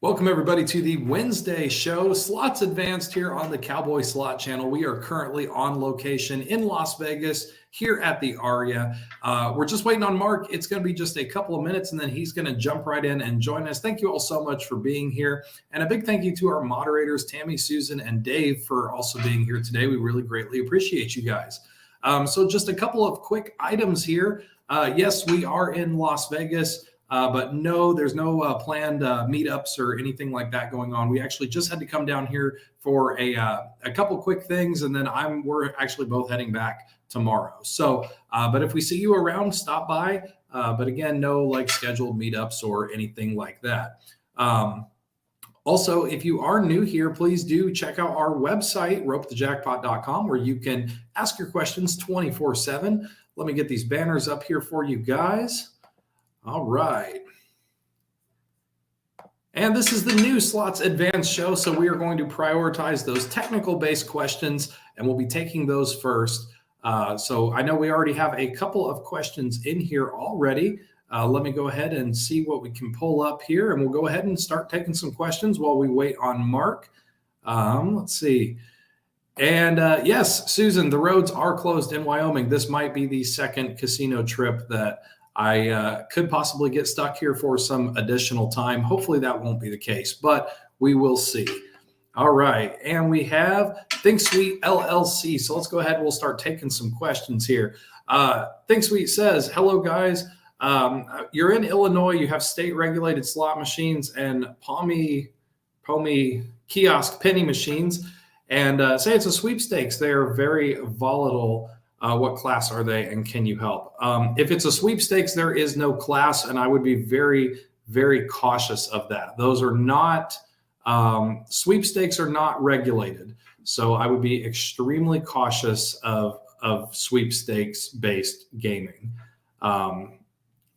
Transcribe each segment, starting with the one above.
Welcome, everybody, to the Wednesday show. Slots Advanced here on the Cowboy Slot channel. We are currently on location in Las Vegas here at the Aria. We're just waiting on Mark. It's going to be just a couple of minutes, and then he's going to jump right in and join us. Thank you all so much for being here. And a big thank you to our moderators, Tammy, Susan, and Dave, for also being here today. We really greatly appreciate you guys. So just a couple of quick items here. Yes, we are in Las Vegas. But no, there's no planned meetups or anything like that going on. We actually just had to come down here for a couple quick things, and then we're actually both heading back tomorrow. So, but if we see you around, stop by. But again, no like scheduled meetups or anything like that. Also, if you are new here, please do check out our website, ropethejackpot.com, where you can ask your questions 24/7. Let me get these banners up here for you guys. All right. And this is the new Slots Advanced show, so we are going to prioritize those technical-based questions, and we'll be taking those first. So I know we already have a couple of questions in here already. Let me go ahead and see what we can pull up here, and we'll go ahead and start taking some questions while we wait on Mark. Let's see. And yes, Susan, the roads are closed in Wyoming. This might be the second casino trip that I could possibly get stuck here for some additional time. Hopefully that won't be the case, but we will see. All right. And we have Think Sweet LLC. So let's go ahead. We'll start taking some questions here. Think Sweet says, hello, guys. You're in Illinois. You have state regulated slot machines and Pommy kiosk penny machines. And say it's a sweepstakes. They are very volatile. What class are they, and can you help? If it's a sweepstakes, there is no class, and I would be very, very cautious of that. Those are not, sweepstakes are not regulated. So I would be extremely cautious of sweepstakes-based gaming. All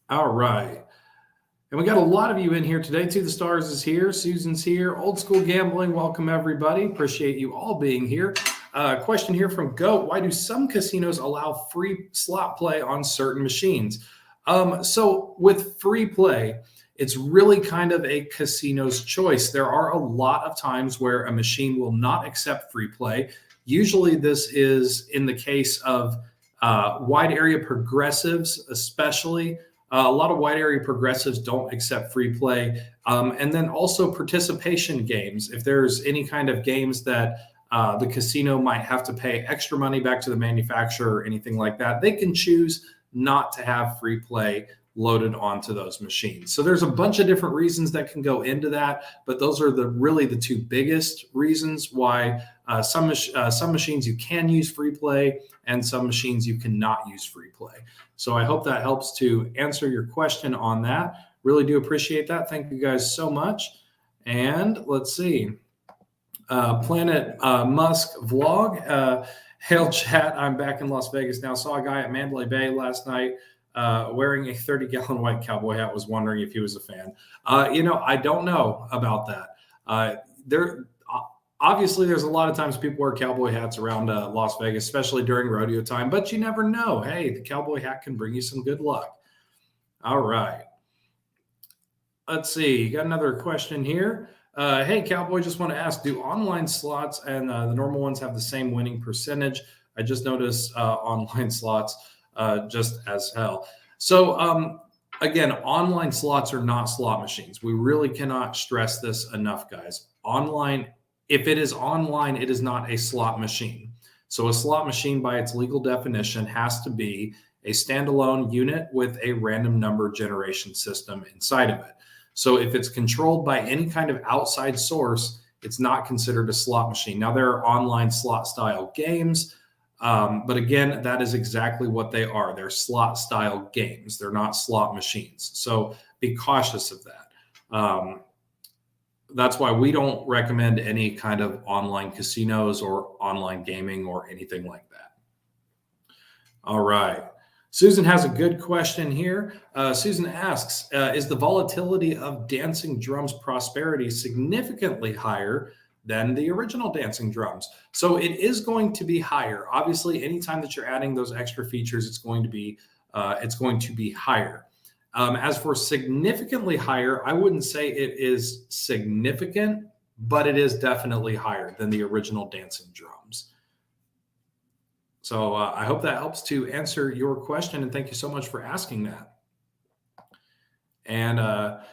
right. And we got a lot of you in here today. To the Stars is here. Susan's here. Old School Gambling, welcome, everybody. Appreciate you all being here. Question here from Goat. Why do some casinos allow free slot play on certain machines? So with free play, it's really kind of a casino's choice. There are a lot of times where a machine will not accept free play. Usually this is in the case of wide area progressives, especially. A lot of wide area progressives don't accept free play. And then also participation games. If there's any kind of games that the casino might have to pay extra money back to the manufacturer or anything like that, they can choose not to have free play loaded onto those machines. So there's a bunch of different reasons that can go into that, but those are really the two biggest reasons why some machines you can use free play and some machines you cannot use free play. So I hope that helps to answer your question on that. Really do appreciate that. Thank you guys so much. And let's see. Planet Musk vlog. Hail chat. I'm back in Las Vegas now. Saw a guy at Mandalay Bay last night wearing a 30-gallon white cowboy hat. Was wondering if he was a fan. I don't know about that. Obviously, there's a lot of times people wear cowboy hats around Las Vegas, especially during rodeo time, but you never know. Hey, the cowboy hat can bring you some good luck. All right. Let's see. Got another question here. Hey, Cowboy, just want to ask, do online slots and the normal ones have the same winning percentage? I just noticed online slots just as hell. So, again, online slots are not slot machines. We really cannot stress this enough, guys. Online, if it is online, it is not a slot machine. So a slot machine, by its legal definition, has to be a standalone unit with a random number generation system inside of it. So if it's controlled by any kind of outside source, it's not considered a slot machine. Now, there are online slot style games, but again, that is exactly what they are. They're slot style games. They're not slot machines. So be cautious of that. That's why we don't recommend any kind of online casinos or online gaming or anything like that. All right. Susan has a good question here. Susan asks, is the volatility of Dancing Drums Prosperity significantly higher than the original Dancing Drums? So it is going to be higher. Obviously, anytime that you're adding those extra features, it's going to be higher. As for significantly higher, I wouldn't say it is significant, but it is definitely higher than the original dancing drums. So I hope that helps to answer your question, and thank you so much for asking that. And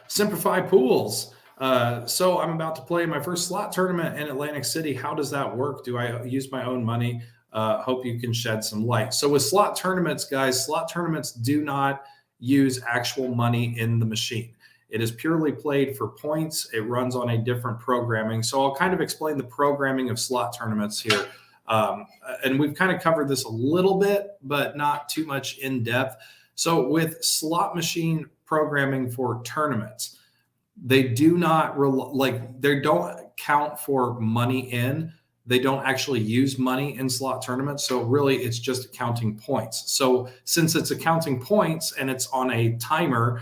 Simplify Pools. So I'm about to play my first slot tournament in Atlantic City. How does that work? Do I use my own money? Hope you can shed some light. So with slot tournaments, guys, slot tournaments do not use actual money in the machine. It is purely played for points. It runs on a different programming. So I'll kind of explain the programming of slot tournaments here. And we've kind of covered this a little bit, but not too much in depth. So with slot machine programming for tournaments, they do not they don't count for money in. They don't actually use money in slot tournaments. So really it's just counting points. So since it's accounting points and it's on a timer,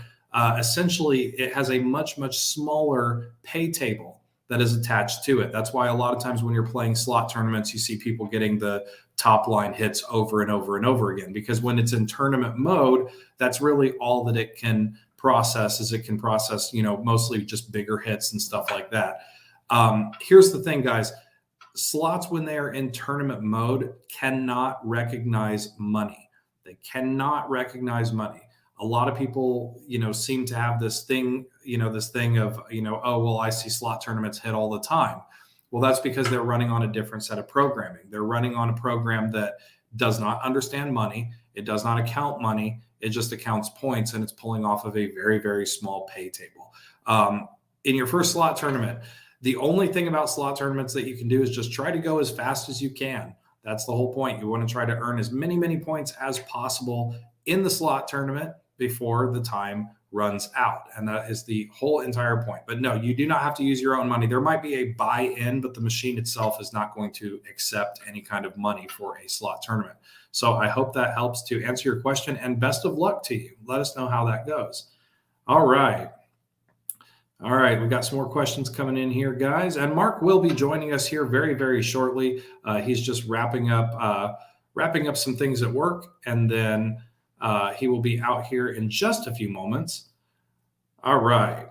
essentially it has a much, much smaller pay table that is attached to it. That's why a lot of times when you're playing slot tournaments, you see people getting the top line hits over and over and over again, because when it's in tournament mode, that's really all that it can process. Is it can process, mostly just bigger hits and stuff like that. Here's the thing, guys. Slots, when they're in tournament mode, cannot recognize money. They cannot recognize money. A lot of people, seem to have this thing, of, oh, well, I see slot tournaments hit all the time. Well, that's because they're running on a different set of programming. They're running on a program that does not understand money. It does not account money. It just accounts points, and it's pulling off of a very, very small pay table. In your first slot tournament, the only thing about slot tournaments that you can do is just try to go as fast as you can. That's the whole point. You want to try to earn as many, many points as possible in the slot tournament before the time runs out. And that is the whole entire point. But no, you do not have to use your own money. There might be a buy-in, but the machine itself is not going to accept any kind of money for a slot tournament. So I hope that helps to answer your question, and best of luck to you. Let us know how that goes. All right. We got some more questions coming in here, guys. And Mark will be joining us here very, very shortly. He's just wrapping up some things at work, and then he will be out here in just a few moments. All right.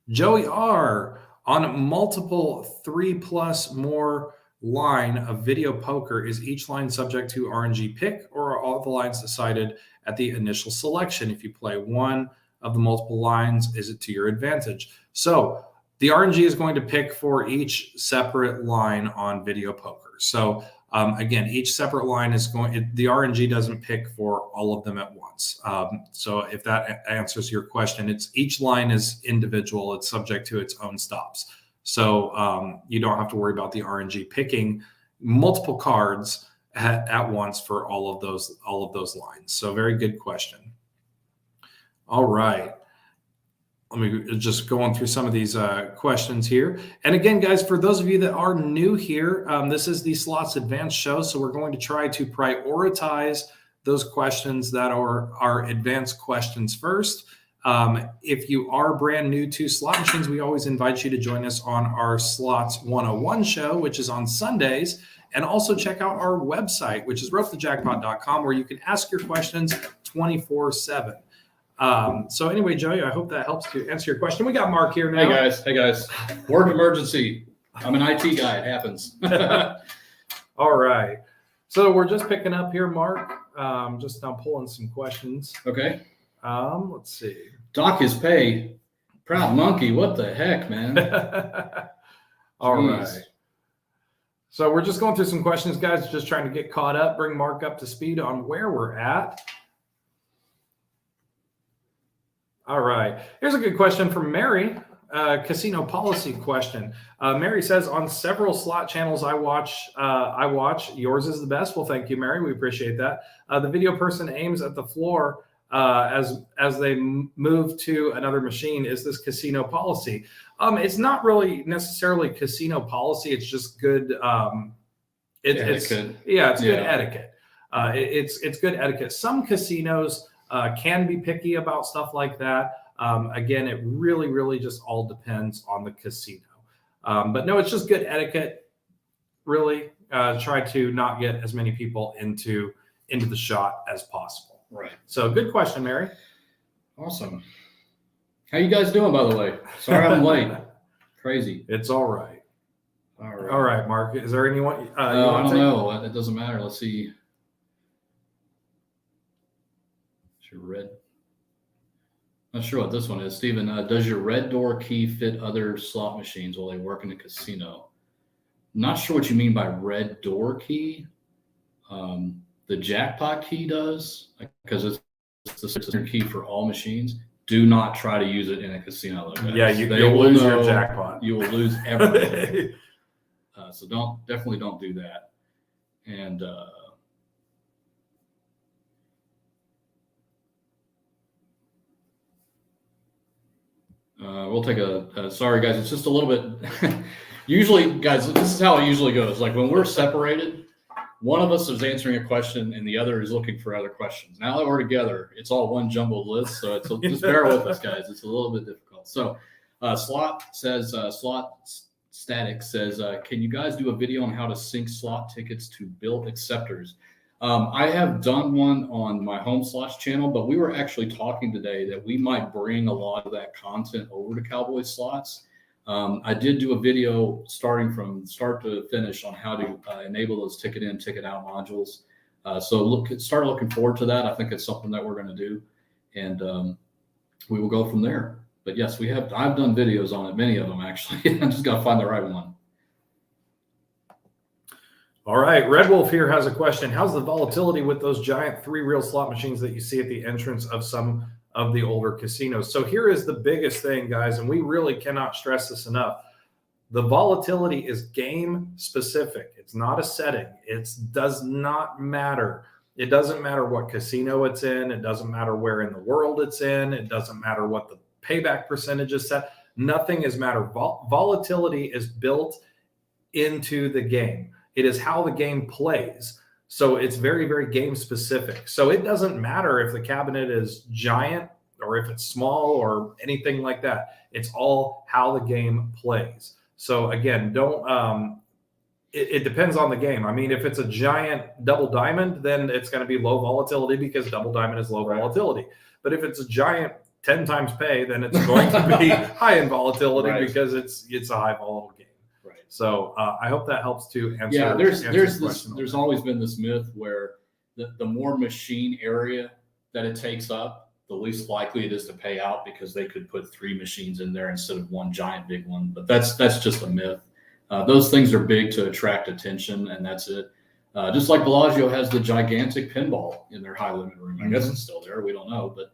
Joey R. On multiple 3+ more line of video poker, is each line subject to RNG pick, or are all the lines decided at the initial selection? If you play one of the multiple lines, is it to your advantage? So the RNG is going to pick for each separate line on video poker. So again, each separate line is the RNG doesn't pick for all of them at once. So if that answers your question, each line is individual. It's subject to its own stops. So you don't have to worry about the RNG picking multiple cards at once for all of those lines. So very good question. All right. Let me just go on through some of these questions here. And again, guys, for those of you that are new here, this is the Slots Advanced show. So we're going to try to prioritize those questions that are our advanced questions first. If you are brand new to slot machines, we always invite you to join us on our Slots 101 show, which is on Sundays. And also check out our website, which is ropethejackpot.com, where you can ask your questions 24/7. So anyway, Joey, I hope that helps to answer your question. We got Mark here now. Hey guys. Work emergency. I'm an IT guy. It happens. All right. So we're just picking up here, Mark. Just now pulling some questions. Okay. Let's see. Dock his pay. Proud monkey. What the heck, man? All right. So we're just going through some questions, guys, just trying to get caught up, bring Mark up to speed on where we're at. All right. Here's a good question from Mary, casino policy question. Mary says, on several slot channels I watch, yours is the best. Well, thank you, Mary. We appreciate that. The video person aims at the floor as they move to another machine. Is this casino policy? It's not really necessarily casino policy. It's just good. It's good etiquette. It's good etiquette. Some casinos can be picky about stuff like that. Again, it really just all depends on the casino. But no, it's just good etiquette. Really try to not get as many people into the shot as possible. Right. So good question, Mary. Awesome. How you guys doing, by the way? Sorry I'm late. Crazy. It's all right. All right. All right, Mark. Is there anyone? I don't know. It doesn't matter. Let's see. Is your red? Not sure what this one is. Steven, does your red door key fit other slot machines while they work in a casino? Not sure what you mean by red door key. The jackpot key does, because it's the key for all machines. Do not try to use it in a casino. Though, yeah, you'll lose your jackpot. You will lose everything. So definitely don't do that. And we'll take sorry guys, it's just a little bit. Usually, guys, this is how it usually goes. Like when we're separated, one of us is answering a question and the other is looking for other questions. Now that we're together, it's all one jumbled list. So just bear with us, guys. It's a little bit difficult. So Slot Static says, can you guys do a video on how to sync slot tickets to bill acceptors? I have done one on my Home Slots channel, but we were actually talking today that we might bring a lot of that content over to Cowboy Slots. I did do a video starting from start to finish on how to enable those ticket in, ticket out modules. So start looking forward to that. I think it's something that we're going to do, and we will go from there. But yes, I've done videos on it, many of them actually. I just got to find the right one. All right. Red Wolf here has a question. How's the volatility with those giant 3-reel slot machines that you see at the entrance of some of the older casinos? So here is the biggest thing, guys, and we really cannot stress this enough. The volatility is game specific. It's not a setting. It does not matter. It doesn't matter what casino it's in. It doesn't matter where in the world it's in. It doesn't matter what the payback percentage is set. Nothing is matter. Volatility is built into the game. It is how the game plays. So it's very, very game specific. So it doesn't matter if the cabinet is giant or if it's small or anything like that. It's all how the game plays. So again, it depends on the game. I mean, if it's a giant double diamond, then it's going to be low volatility because double diamond is low volatility. But if it's a giant 10 times pay, then it's going to be high in volatility because it's a high volatile game. So I hope that helps to answer. Yeah, there's always been this myth where the more machine area that it takes up, the least likely it is to pay out because they could put 3 machines in there instead of one giant big one. But that's just a myth. Those things are big to attract attention, and that's it. Just like Bellagio has the gigantic pinball in their high limit room. I guess it's still there. We don't know, but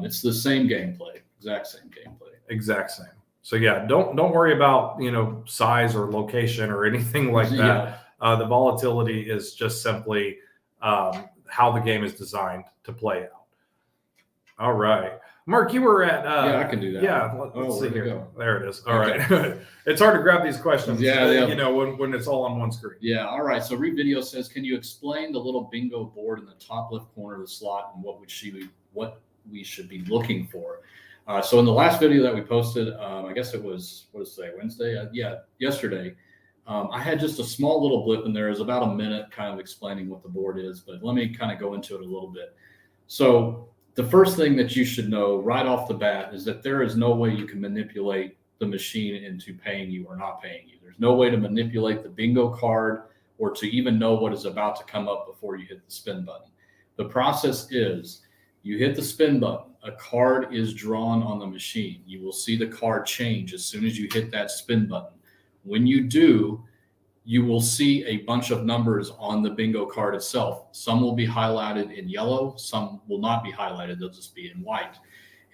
it's the same gameplay, exact same gameplay. Exact same. So yeah, don't worry about size or location or anything like that. Yeah. The volatility is just simply how the game is designed to play out. All right, Mark, you were at. Yeah, I can do that. Yeah, let's see here. Go. There it is. All right. It's hard to grab these questions. Yeah. When it's all on one screen. Yeah. All right. So Reed Video says, can you explain the little bingo board in the top left corner of the slot and what we should be looking for? So in the last video that we posted, I guess it was, Wednesday? Yesterday. I had just a small little blip in there. It was about a minute kind of explaining what the board is, but let me kind of go into it a little bit. So the first thing that you should know right off the bat is that there is no way you can manipulate the machine into paying you or not paying you. There's no way to manipulate the bingo card or to even know what is about to come up before you hit the spin button. The process is you hit the spin button. A card is drawn on the machine. You will see the card change as soon as you hit that spin button. When you do, you will see a bunch of numbers on the bingo card itself. Some will be highlighted in yellow, some will not be highlighted, they'll just be in white.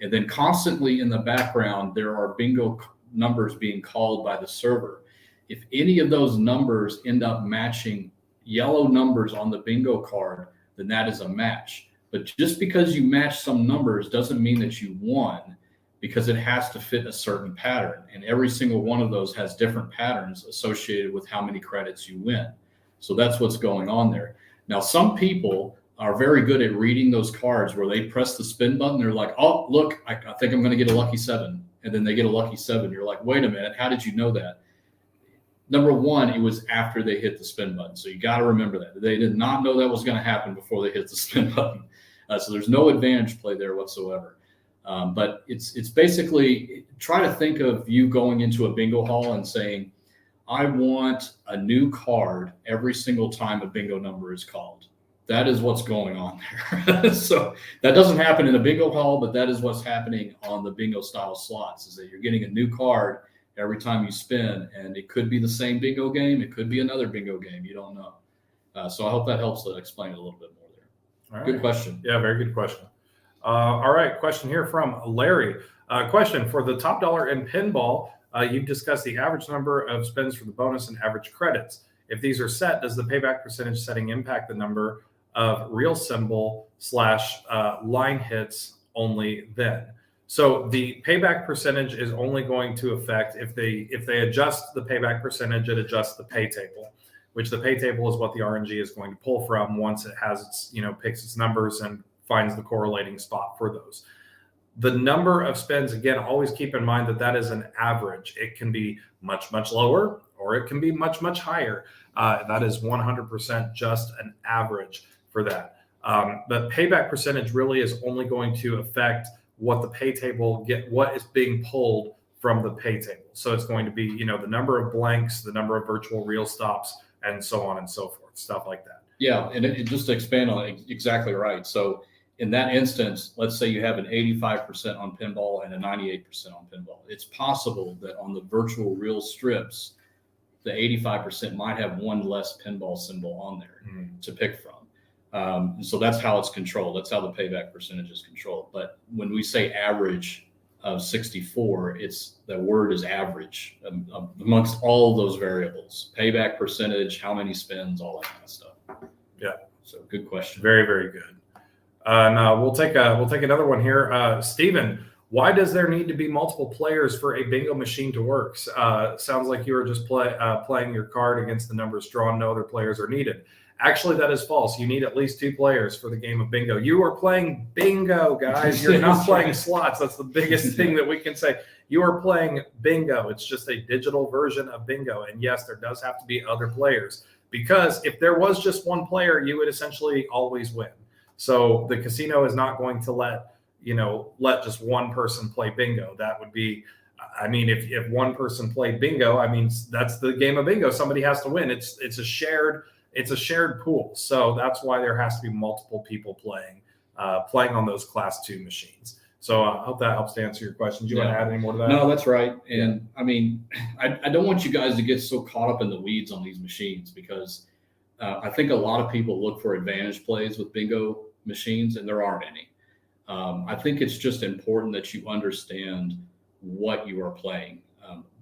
And then constantly in the background, there are bingo numbers being called by the server. If any of those numbers end up matching yellow numbers on the bingo card, then that is a match. But just because you match some numbers doesn't mean that you won, because it has to fit a certain pattern. And every single one of those has different patterns associated with how many credits you win. So that's what's going on there. Now, some people are very good at reading those cards where they press the spin button. They're like, oh, look, I think I'm going to get a lucky 7. And then they get a lucky 7. You're like, wait a minute, how did you know that? Number one, it was after they hit the spin button. So you got to remember that. They did not know that was going to happen before they hit the spin button. So there's no advantage play there whatsoever. But it's basically try to think of you going into a bingo hall and saying, I want a new card every single time a bingo number is called. That is what's going on there. So that doesn't happen in a bingo hall, but that is what's happening on the bingo style slots, is that you're getting a new card every time you spin, and it could be the same bingo game. It could be another bingo game. You don't know. So I hope that helps to explain it a little bit more there. All right. Good question. Yeah, very good question. All right, question here from Larry. Question for the top dollar in pinball. You've discussed the average number of spins for the bonus and average credits. If these are set, does the payback percentage setting impact the number of real symbol / line hits only then? So the payback percentage is only going to affect if they adjust the payback percentage, it adjusts the pay table, which the pay table is what the RNG is going to pull from once it has its, picks its numbers and finds the correlating spot for those. The number of spins, again, always keep in mind that that is an average. It can be much, much lower, or it can be much, much higher. That is 100% just an average for that. But payback percentage really is only going to affect what the pay table what is being pulled from the pay table. So it's going to be, the number of blanks, the number of virtual real stops, and so on and so forth, stuff like that. Yeah, and just to expand on it, exactly right. So in that instance, let's say you have an 85% on pinball and a 98% on pinball. It's possible that on the virtual real strips, the 85% might have one less pinball symbol on there to pick from. So that's how it's controlled. That's how the payback percentage is controlled. But when we say average of 64, the word is average amongst all those variables: payback percentage, how many spins, all that kind of stuff. Yeah. So good question. Very, very good. Now we'll take another one here. Steven, why does there need to be multiple players for a bingo machine to work? Sounds like you were just playing your card against the numbers drawn. No other players are needed. Actually, that is false. You need at least 2 players for the game of bingo. You are playing bingo, guys. You're not playing slots. That's the biggest thing that we can say. You are playing bingo. It's just a digital version of bingo. And yes, there does have to be other players, because if there was just one player, you would essentially always win. So the casino is not going to let just one person play bingo. That would be, if one person played bingo, that's the game of bingo. Somebody has to win. It's a shared pool. So that's why there has to be multiple people playing on those class 2 machines. So I hope that helps to answer your question. Do you want to add any more to that? No, that's right. And I don't want you guys to get so caught up in the weeds on these machines, because I think a lot of people look for advantage plays with bingo machines, and there aren't any. I think it's just important that you understand what you are playing.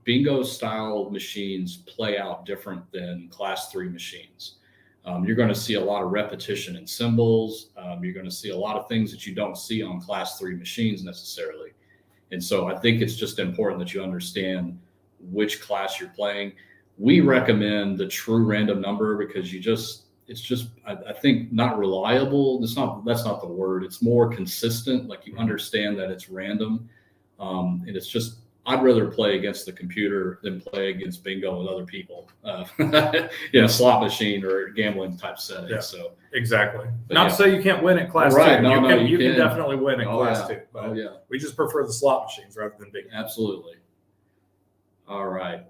Bingo style machines play out different than class 3 machines. You're going to see a lot of repetition in symbols. You're going to see a lot of things that you don't see on class 3 machines necessarily. And so I think it's just important that you understand which class you're playing. We recommend the true random number, because it's just, I think, not reliable. That's not the word. It's more consistent. Like, you understand that it's random. And it's just, I'd rather play against the computer than play against bingo with other people, in a slot machine or gambling type setting. Yeah, so exactly. Not to say you can't win at class 2. You can definitely win at class 2. But we just prefer the slot machines rather than bingo. Absolutely. All right.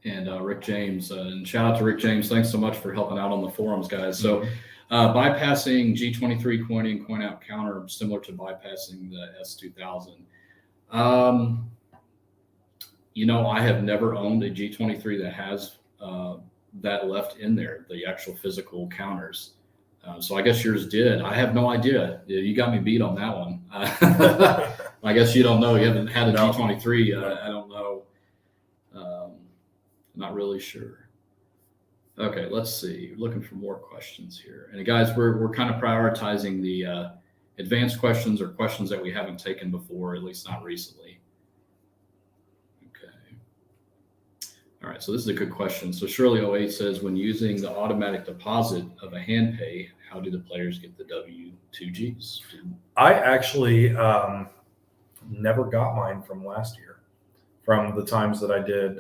And Rick James, and shout out to Rick James. Thanks so much for helping out on the forums, guys. So bypassing G23 coin in, coin out counter, similar to bypassing the S2000. I have never owned a G23 that has that left in there, the actual physical counters. So I guess yours did. I have no idea. You got me beat on that one. I guess you don't know. You haven't had a G23. I don't know. Not really sure. Okay, let's see. Looking for more questions here. And guys, we're kind of prioritizing the advanced questions, or questions that we haven't taken before, at least not recently. Okay. All right, so this is a good question. So Shirley08 says, when using the automatic deposit of a hand pay, how do the players get the W2Gs? I actually never got mine from last year, from the times that I did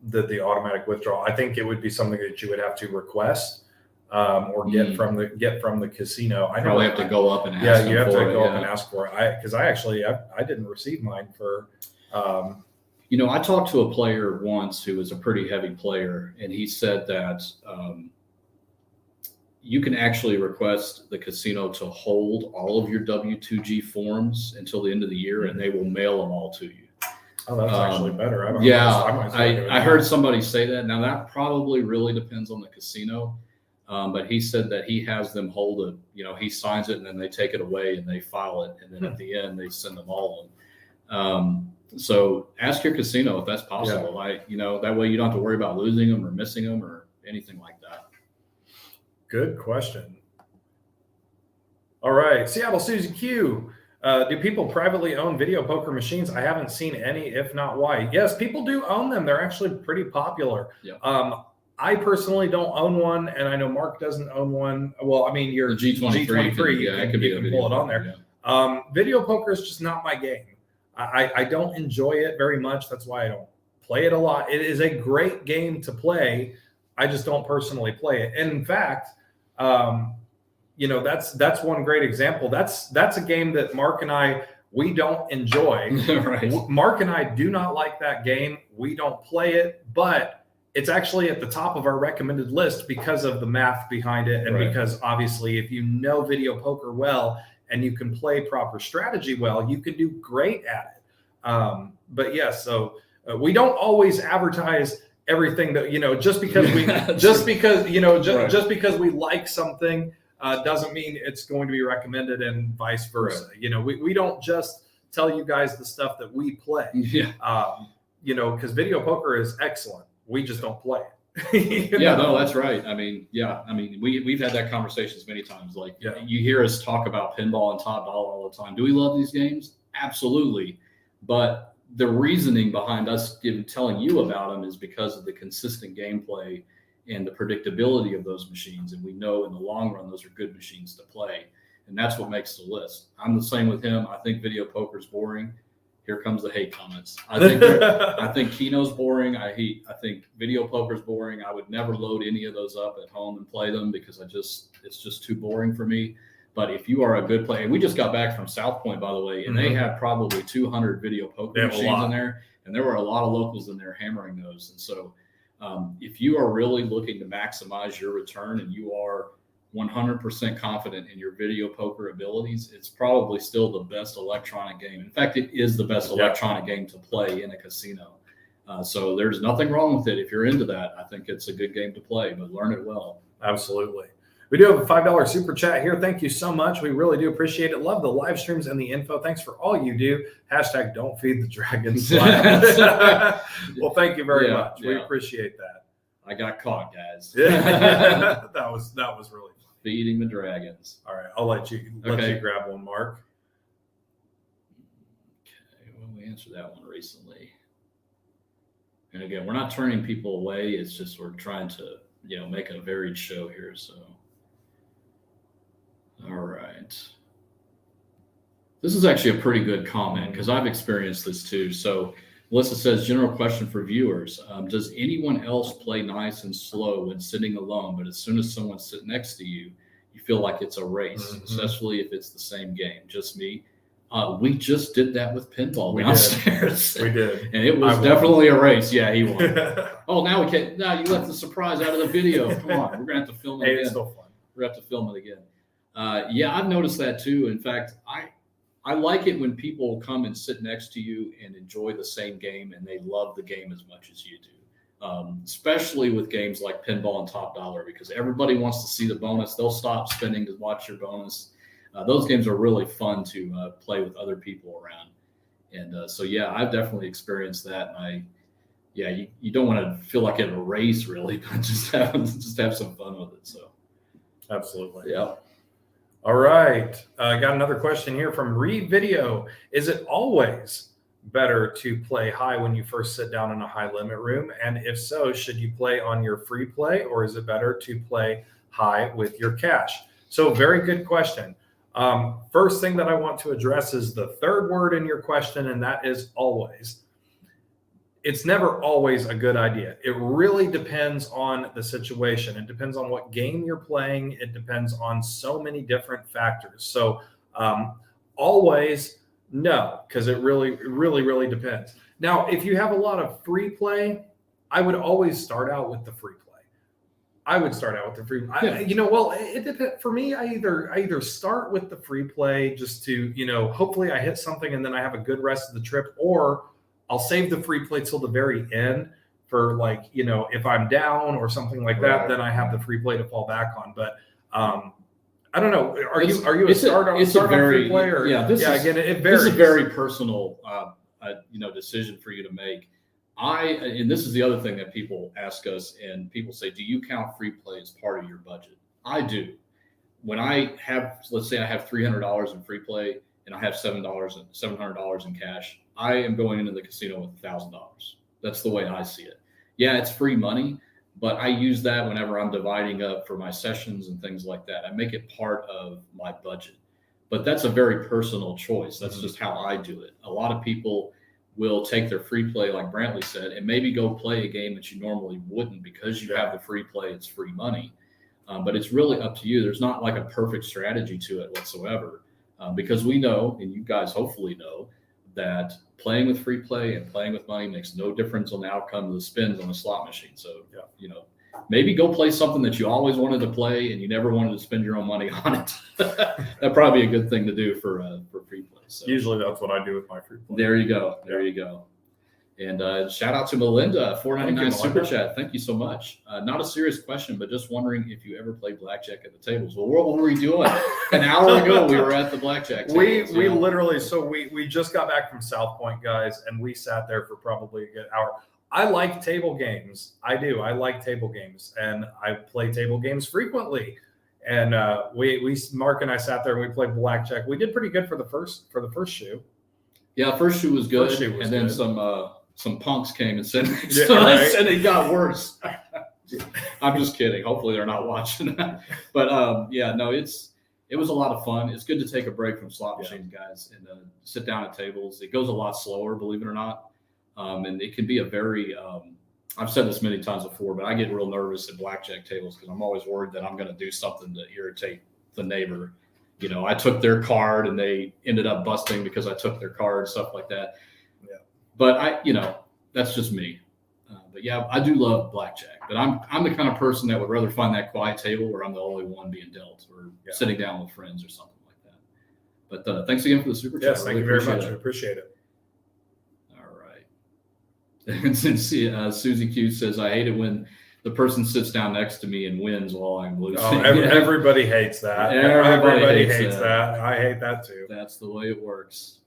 the automatic withdrawal. I think it would be something that you would have to request. or get from the casino. I probably have to go up and ask. Yeah, you have to go up and ask for it. Because I didn't receive mine for. I talked to a player once who was a pretty heavy player, and he said that you can actually request the casino to hold all of your W-2G forms until the end of the year, and they will mail them all to you. Oh, that's actually better. I heard somebody say that. Now, that probably really depends on the casino, but he said that he has them hold it. He signs it, and then they take it away, and they file it, and then at the end, they send them all of them. So ask your casino if that's possible. Yeah. That way you don't have to worry about losing them or missing them or anything like that. Good question. All right. Seattle Susie Q. Do people privately own video poker machines? I haven't seen any. If not, why? Yes, people do own them. They're actually pretty popular. Yeah. I personally don't own one, and I know Mark doesn't own one. Well, I mean, your G23, you can pull it on there. Yeah. Video poker is just not my game. I don't enjoy it very much. That's why I don't play it a lot. It is a great game to play. I just don't personally play it. And in fact, that's one great example. That's a game that Mark and we don't enjoy. Right. Mark and I do not like that game. We don't play it, but it's actually at the top of our recommended list because of the math behind it. And because obviously if you know video poker well, and you can play proper strategy well, you can do great at it. But yeah, so we don't always advertise everything that, just because we like something doesn't mean it's going to be recommended and vice versa. Right. We don't just tell you guys the stuff that we play. Yeah. Because video poker is excellent. We just don't play it. No, that's right. We've had that conversations many times. You hear us talk about pinball and top dollar all the time. Do we love these games? Absolutely. But the reasoning behind us telling you about them is because of the consistent gameplay and the predictability of those machines. And we know in the long run, those are good machines to play. And that's what makes the list. I'm the same with him. I think video poker is boring. Here comes the hate comments. I think Keno's boring. I think video poker's boring. I would never load any of those up at home and play them because it's just too boring for me. But if you are a good player, and we just got back from South Point, by the way, and they had probably 200 video poker machines in there, and there were a lot of locals in there hammering those. And so if you are really looking to maximize your return and you are 100% confident in your video poker abilities, it's probably still the best electronic game. In fact, it is the best electronic game to play in a casino. So there's nothing wrong with it. If you're into that, I think it's a good game to play, but learn it well. Absolutely. We do have a $5 super chat here. Thank you so much. We really do appreciate it. Love the live streams and the info. Thanks for all you do. # don't feed the dragons. Well, thank you very much. We appreciate that. I got caught, guys. That was really fun. Feeding the dragons. All right, I'll let you grab one, Mark. Okay, well, we answered that one recently. And again, we're not turning people away. It's just we're trying to, make a varied show here. So, all right. This is actually a pretty good comment because I've experienced this too. So, Melissa says, general question for viewers. Does anyone else play nice and slow when sitting alone, but as soon as someone sits next to you, you feel like it's a race, especially if it's the same game? Just me. We just did that with pinball downstairs. We did. And it was definitely a race. Yeah, he won. Oh, now we can't. Now you left the surprise out of the video. Come on. We're going to have to film it again. It's still fun. We're going to have to film it again. I've noticed that too. In fact, I like it when people come and sit next to you and enjoy the same game and they love the game as much as you do, especially with games like pinball and top dollar, because everybody wants to see the bonus. They'll stop spending to watch your bonus. Those games are really fun to play with other people around. And I've definitely experienced that. And you don't want to feel like it's a race really, but just have some fun with it. So absolutely. Yeah. All right. I got another question here from Reed Video. Is it always better to play high when you first sit down in a high limit room? And if so, should you play on your free play, or is it better to play high with your cash? So very good question. First thing that I want to address is the third word in your question, and that is always. it's never always a good idea. It really depends on the situation. It depends on what game you're playing. It depends on so many different factors. So always no, because it really depends. Now, if you have a lot of free play, I would always start out with the free play. I would start out with the free. It depends. For me, I either start with the free play just to, hopefully I hit something and then I have a good rest of the trip, or I'll save the free play till the very end for if I'm down or something like that, then I have the free play to fall back on. But I don't know. Are you a start on free play or it varies. This is a very personal decision for you to make. And this is the other thing that people ask us, and people say, do you count free play as part of your budget? I do. When let's say I have $300 in free play and I have $700 in cash, I am going into the casino with $1,000. That's the way I see it. Yeah, it's free money, but I use that whenever I'm dividing up for my sessions and things like that. I make it part of my budget, but that's a very personal choice. That's just how I do it. A lot of people will take their free play, like Brantley said, and maybe go play a game that you normally wouldn't because you have the free play. It's free money. But it's really up to you. There's not like a perfect strategy to it whatsoever, because we know, and you guys hopefully know, that playing with free play and playing with money makes no difference on the outcome of the spins on the slot machine. So, maybe go play something that you always wanted to play and you never wanted to spend your own money on it. That'd probably be a good thing to do for free play. So usually that's what I do with my free play. There you go. And shout out to Melinda, $4.99 super chat. Thank you so much. Not a serious question, but just wondering if you ever played blackjack at the tables. Well, what were we doing? An hour ago, we were at the blackjack tables. We literally, we just got back from South Point, guys, and we sat there for probably a good hour. I like table games. I do. I like table games, and I play table games frequently. And Mark and I sat there and we played blackjack. We did pretty good for the first shoe. Yeah, first shoe was good, and then some punks came and said next to us, and it got worse. I'm just kidding. Hopefully they're not watching that. But it was a lot of fun. It's good to take a break from slot machines, guys, and sit down at tables. It goes a lot slower, believe it or not. And it can be a very, I've said this many times before, but I get real nervous at blackjack tables because I'm always worried that I'm going to do something to irritate the neighbor. I took their card and they ended up busting because I took their card, stuff like that. Yeah. But that's just me. But yeah, I do love blackjack, but I'm the kind of person that would rather find that quiet table where I'm the only one being dealt, or sitting down with friends or something like that. But thanks again for the super chat. Yes, thank you very much. I appreciate it. And since Susie Q says, I hate it when the person sits down next to me and wins while I'm losing. Oh, everybody hates that. Everybody hates that. I hate that too. That's the way it works.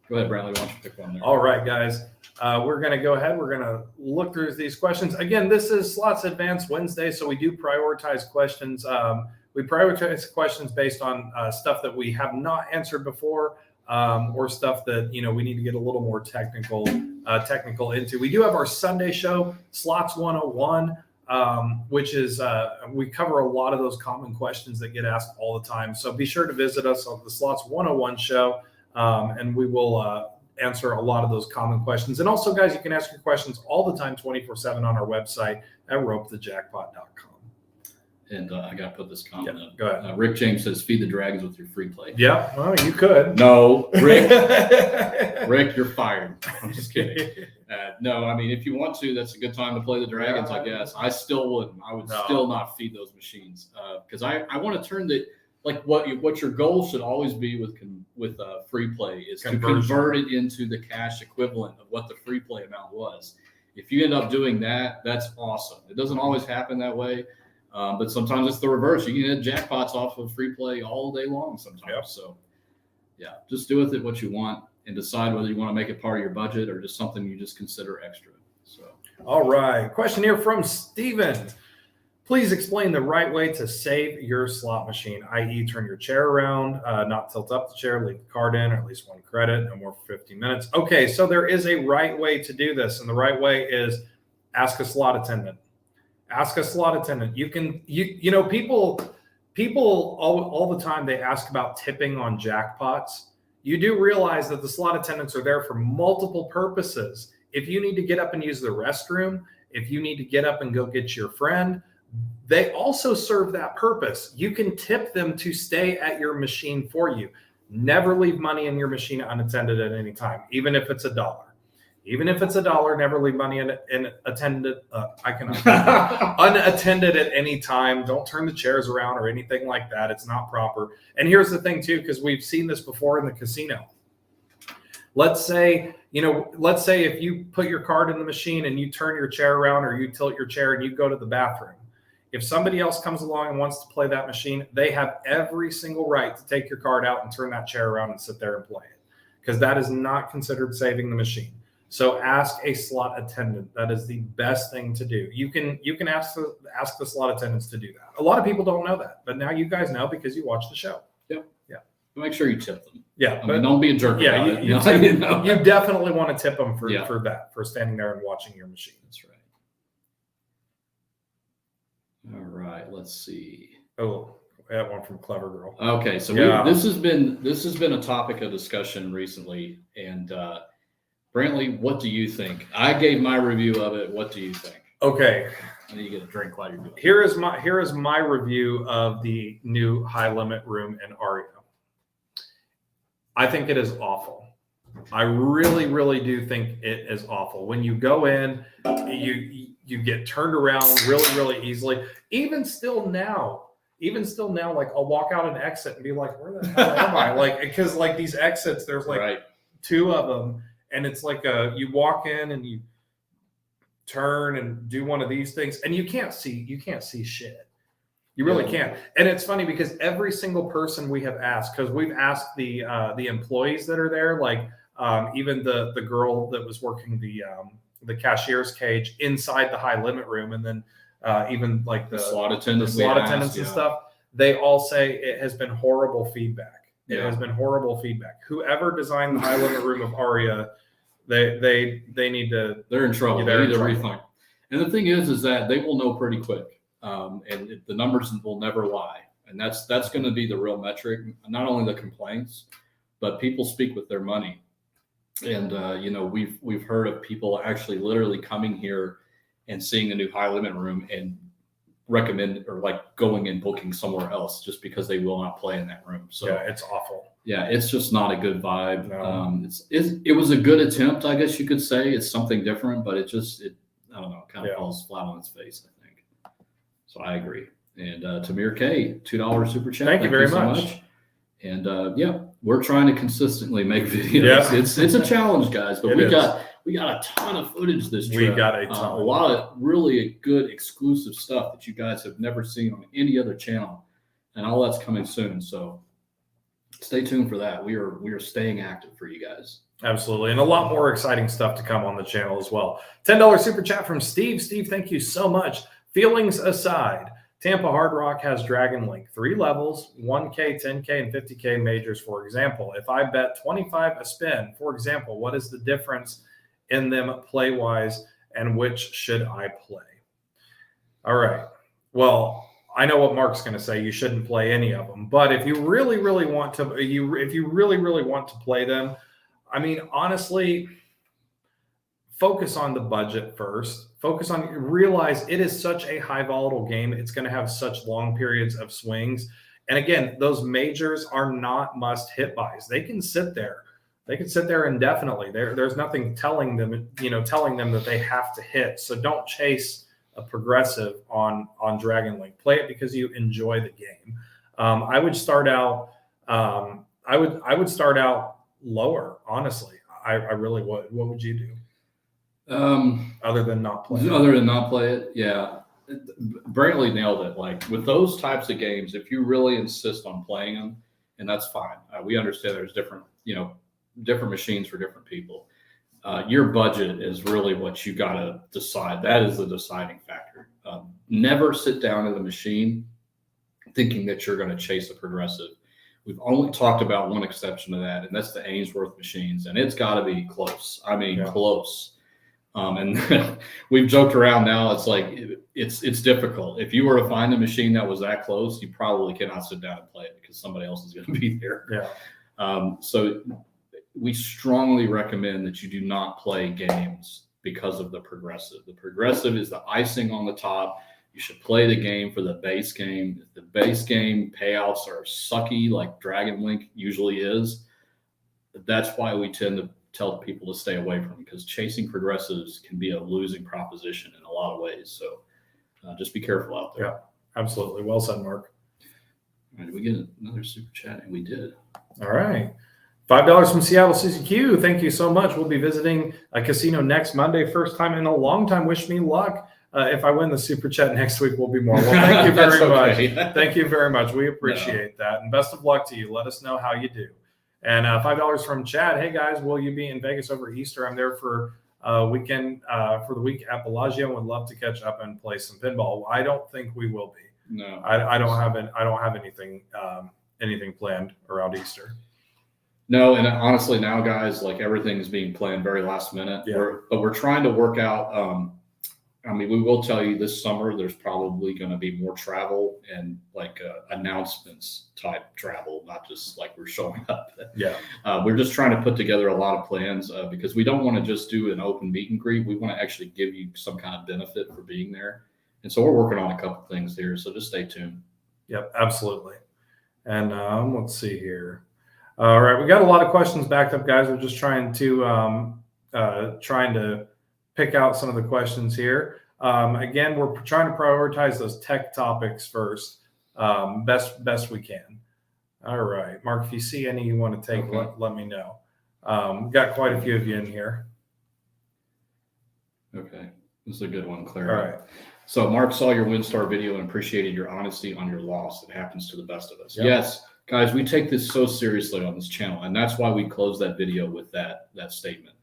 Go ahead, Brantley. Why don't you pick one there? All right, guys. We're going to go ahead. We're going to look through these questions. Again, this is Slots Advanced Wednesday, so we do prioritize questions. We prioritize questions based on stuff that we have not answered before. Or stuff that we need to get a little more technical into. We do have our Sunday show, Slots 101, which is we cover a lot of those common questions that get asked all the time. So be sure to visit us on the Slots 101 show, and we will answer a lot of those common questions. And also, guys, you can ask your questions all the time, 24/7 on our website at ropethejackpot.com. And I got to put this comment up. Go ahead. Rick James says, feed the dragons with your free play. Yeah, well, you could. No, Rick. Rick, you're fired. I'm just kidding. No, I mean, if you want to, that's a good time to play the dragons, I guess. I still wouldn't. I would still not feed those machines because I want to turn the what your goal should always be with free play is to convert it into the cash equivalent of what the free play amount was. If you end up doing that, that's awesome. It doesn't always happen that way. But sometimes it's the reverse. You can hit jackpots off of free play all day long sometimes. Yep. So, just do with it what you want and decide whether you want to make it part of your budget or just something you just consider extra. So, all right. Question here from Steven. Please explain the right way to save your slot machine, i.e. turn your chair around, not tilt up the chair, leave the card in, or at least one credit, no more for 15 minutes. Okay, so there is a right way to do this, and the right way is ask a slot attendant. Ask a slot attendant. People all the time, they ask about tipping on jackpots. you do realize that the slot attendants are there for multiple purposes. If you need to get up and use the restroom, if you need to get up and go get your friend, they also serve that purpose. You can tip them to stay at your machine for you. Never leave money in your machine unattended at any time, even if it's $1. Even if it's $1, never leave money in unattended at any time. Don't turn the chairs around or anything like that. It's not proper. And here's the thing too, because we've seen this before in the casino. Let's say if you put your card in the machine and you turn your chair around or you tilt your chair and you go to the bathroom. If somebody else comes along and wants to play that machine, they have every single right to take your card out and turn that chair around and sit there and play it, because that is not considered saving the machine. So ask a slot attendant. That is the best thing to do. You can ask the slot attendants to do that. A lot of people don't know that, but now you guys know because you watch the show. Yep. Yeah. Make sure you tip them. Yeah. I mean, don't be a jerk. Yeah. About You definitely want to tip them for standing there and watching your machine. That's right. All right. Let's see. Oh, that one from Clever Girl. Okay. So this has been a topic of discussion recently, and Brantley, what do you think? I gave my review of it. What do you think? Okay. I need to get a drink while you're doing it. Here is my review of the new high limit room in Aria. I think it is awful. I really, really do think it is awful. When you go in, you get turned around really, really easily. Even still now, like I'll walk out and exit and be like, where the hell am I? Like, because like these exits, there's like 2 of them. And it's like you walk in and you turn and do one of these things, and you can't see shit. You really can't. And it's funny because every single person we have asked, because we've asked the employees that are there, like even the girl that was working the cashier's cage inside the high limit room, and then even like the slot attendants and stuff. They all say it has been horrible feedback. It has been horrible feedback. Whoever designed the high limit room of Aria, they need to. They're in trouble. They need a refund. And the thing is that they will know pretty quick, and the numbers will never lie. And that's going to be the real metric. Not only the complaints, but people speak with their money. And we've heard of people actually literally coming here and seeing a new high limit room and recommend or like going and booking somewhere else just because they will not play in that room. So yeah, it's awful. Yeah, it's just not a good vibe. No. It was a good attempt, I guess you could say. It's something different, but it I don't know, kind of falls flat on its face, I think. So I agree. And Tamir K, $2 super chat. Thank you very much. And we're trying to consistently make videos. Yeah. It's a challenge, guys, but we got a ton of footage this trip. We got a ton. A lot of really good exclusive stuff that you guys have never seen on any other channel, and all that's coming soon. So stay tuned for that. We are staying active for you guys. Absolutely. And a lot more exciting stuff to come on the channel as well. $10 super chat from Steve. Steve, thank you so much. Feelings aside, Tampa Hard Rock has Dragon Link, 3 levels, 1K, 10K, and 50K majors, for example. If I bet 25 a spin, for example, what is the difference in them play-wise, and which should I play? All right. Well, I know what Mark's going to say. You shouldn't play any of them. But if you really, really want to, play them, I mean, honestly, focus on the budget first. Realize it is such a high volatile game. It's going to have such long periods of swings. And again, those majors are not must hit buys. They can sit there. They can sit there indefinitely. There's nothing telling them that they have to hit. So don't chase a progressive on Dragon Link. Play it because you enjoy the game. I would start out. I would start out lower. Honestly, I really would. What would you do? Other than not play it? Yeah. Brantley nailed it. Like with those types of games, if you really insist on playing them, and that's fine. We understand there's different machines for different people. Your budget is really what you got to decide. That is the deciding factor. Never sit down at a machine thinking that you're going to chase a progressive. We've only talked about one exception to that, and that's the Ainsworth machines, and it's got to be close. I mean, close. And we've joked around now. It's like it's difficult. If you were to find a machine that was that close, you probably cannot sit down and play it because somebody else is going to be there. Yeah. So we strongly recommend that you do not play games because of the progressive. The progressive is the icing on the top. You should play the game for the base game. If the base game payouts are sucky, like Dragon Link usually is, that's why we tend to tell people to stay away from, because chasing progressives can be a losing proposition in a lot of ways. So just be careful out there. Yeah, absolutely. Well said, Mark. All right, did we get another super chat? And we did. All right. $5 from Seattle CCQ. Thank you so much. We'll be visiting a casino next Monday. First time in a long time. Wish me luck. If I win the super chat next week, we'll be more. Well, thank you very much. Thank you very much. We appreciate that. And best of luck to you. Let us know how you do. And $5 from Chad. Hey, guys, will you be in Vegas over Easter? I'm there for weekend for the week at Bellagio and would love to catch up and play some pinball. I don't think we will be. No, I don't have anything planned around Easter. No, and honestly, now, guys, like everything's being planned very last minute. Yeah. But we're trying to work out. I mean, we will tell you this summer there's probably going to be more travel and like announcements type travel, not just like we're showing up. Yeah. We're just trying to put together a lot of plans because we don't want to just do an open meet and greet. We want to actually give you some kind of benefit for being there. And so we're working on a couple things here. So just stay tuned. Yep, absolutely. And let's see here. All right, we got a lot of questions backed up, guys. We're just trying to pick out some of the questions here. Again, we're trying to prioritize those tech topics first, best we can. All right, Mark, if you see any you want to take, okay, let me know. Got quite a few of you in here. Okay, this is a good one, Claire. All right. So Mark saw your WinStar video and appreciated your honesty on your loss. It happens to the best of us. Yep. Yes, guys, we take this so seriously on this channel, and that's why we close that video with that statement.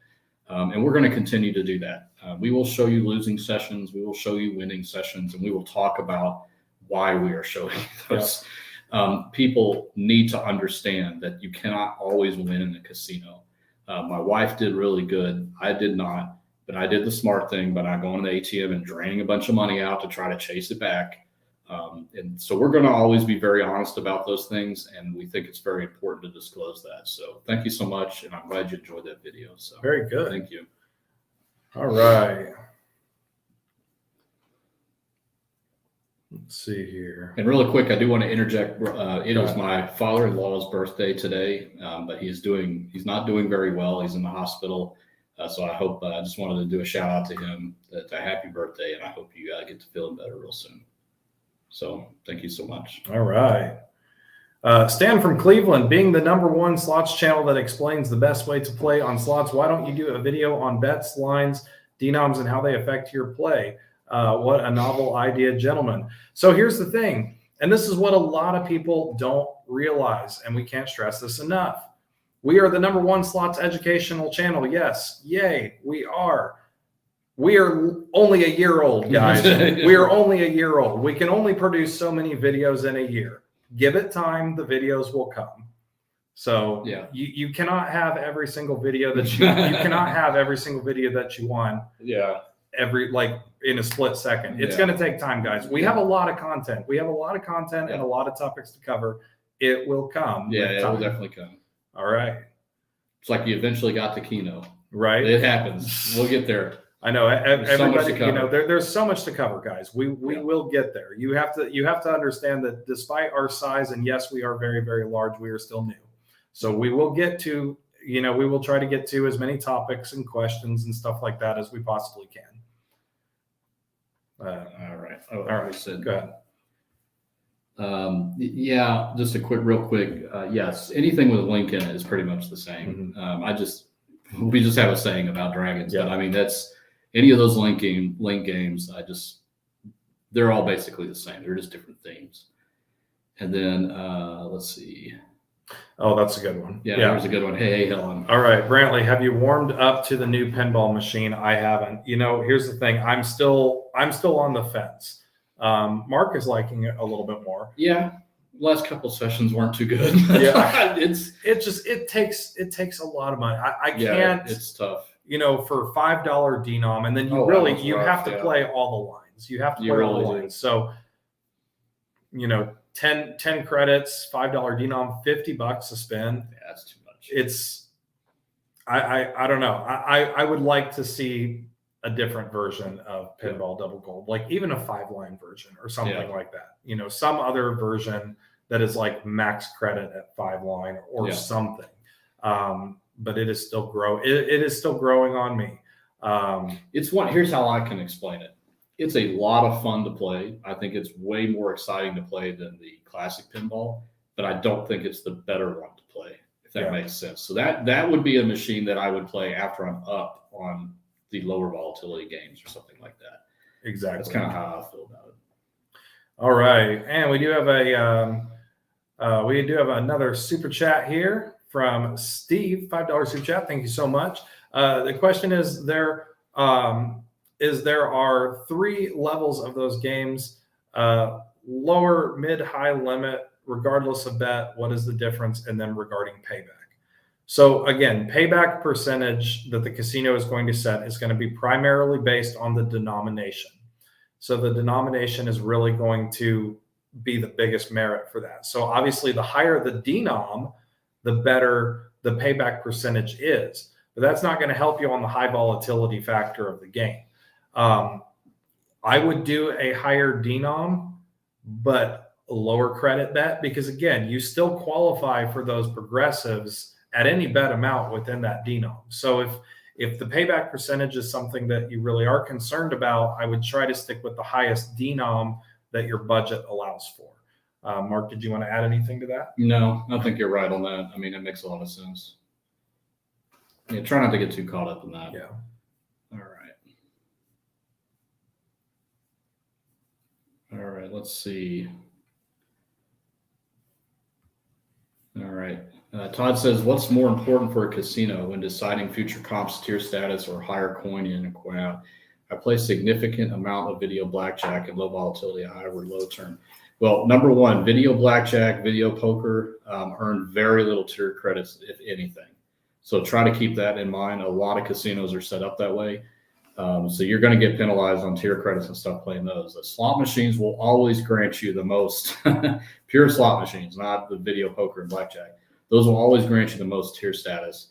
And we're going to continue to do that. We will show you losing sessions. We will show you winning sessions, and we will talk about why we are showing those. Yep. People need to understand that you cannot always win in a casino. My wife did really good. I did not. But I did the smart thing by not going to the ATM and draining a bunch of money out to try to chase it back. And so we're going to always be very honest about those things. And we think it's very important to disclose that. So thank you so much. And I'm glad you enjoyed that video. So very good. Thank you. All right. Let's see here. And really quick, I do want to interject. It is my father-in-law's birthday today, but he's not doing very well. He's in the hospital. So I just wanted to do a shout out to him, that a happy birthday, and I hope you get to feeling better real soon. So thank you so much. All right. Stan from Cleveland, being the #1 slots channel that explains the best way to play on slots, why don't you do a video on bets, lines, denoms, and how they affect your play? What a novel idea, gentlemen. So here's the thing, and this is what a lot of people don't realize, and we can't stress this enough. We are the #1 slots educational channel. Yes. Yay. We are. We are only a year old, guys. We are only a year old. We can only produce so many videos in a year. Give it time. The videos will come. So yeah, you cannot have every single video that you cannot have every single video that you want. Yeah. In a split second. It's going to take time, guys. We have a lot of content. We have a lot of content and a lot of topics to cover. It will come. Yeah, it will definitely come. All right. It's like you eventually got to Keno. Right. It happens. We'll get there. I know. Everybody, so there's so much to cover, guys. We will get there. You have to understand that despite our size, and yes, we are very, very large, we are still new. So we will get to, we will try to get to as many topics and questions and stuff like that as we possibly can. All right. All right. Go ahead. Yeah, just real quick. Yes, anything with a link in it is pretty much the same. Mm-hmm. We just have a saying about dragons, yeah. But I mean, that's any of those link games. They're all basically the same. They're just different themes. And then let's see. Oh, that's a good one. Yeah, there's a good one. Hey, Helen. All right, Brantley, have you warmed up to the new pinball machine? I haven't. Here's the thing. I'm still on the fence. Mark is liking it a little bit more. Yeah, last couple sessions weren't too good. Yeah, it takes a lot of money. I can't. It's tough. For $5 denom, and then you have to play all the lines. You have to play all the lines. So, 10 credits, $5 denom, $50 to spend. that's too much. It's I don't know. I would like to see a different version of Pinball Double Gold, like even a 5-line version or something like that. You know, some other version that is like max credit at 5-line or something. But it is still it is still growing on me. Here's how I can explain it. It's a lot of fun to play. I think it's way more exciting to play than the classic pinball, but I don't think it's the better one to play, if that makes sense. So that would be a machine that I would play after I'm up on the lower volatility games or something like that. Exactly. That's kind of how I feel about it. All right. And we do have another super chat here from Steve, $5 super chat. Thank you so much. The question is there are 3 levels of those games, lower, mid, high limit, regardless of bet. What is the difference? And then regarding payback. So again, payback percentage that the casino is going to set is going to be primarily based on the denomination. So the denomination is really going to be the biggest merit for that. So obviously the higher the denom, the better the payback percentage is. But that's not going to help you on the high volatility factor of the game. I would do a higher denom, but a lower credit bet, because again, you still qualify for those progressives at any bet amount within that denom. So if the payback percentage is something that you really are concerned about, I would try to stick with the highest denom that your budget allows for. Mark, did you want to add anything to that? No, I think you're right on that. I mean, it makes a lot of sense. Yeah, try not to get too caught up in that. Yeah. All right, let's see. All right. Todd says, what's more important for a casino when deciding future comps, tier status, or higher coin in and coin out? I play significant amount of video blackjack and low volatility, however low turn. Well, number one, video blackjack, video poker earn very little tier credits, if anything. So try to keep that in mind. A lot of casinos are set up that way. So you're going to get penalized on tier credits and stuff playing those. The slot machines will always grant you the most pure slot machines, not the video poker and blackjack. Those will always grant you the most tier status.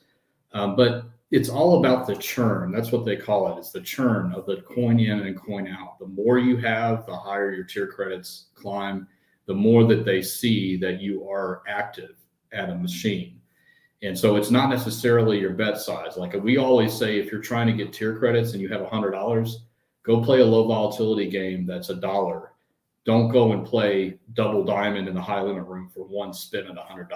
But it's all about the churn. That's what they call it. It's the churn of the coin in and coin out. The more you have, the higher your tier credits climb, the more that they see that you are active at a machine. And so it's not necessarily your bet size. Like we always say, if you're trying to get tier credits and you have $100, go play a low volatility game that's $1. Don't go and play double diamond in the high limit room for one spin at $100.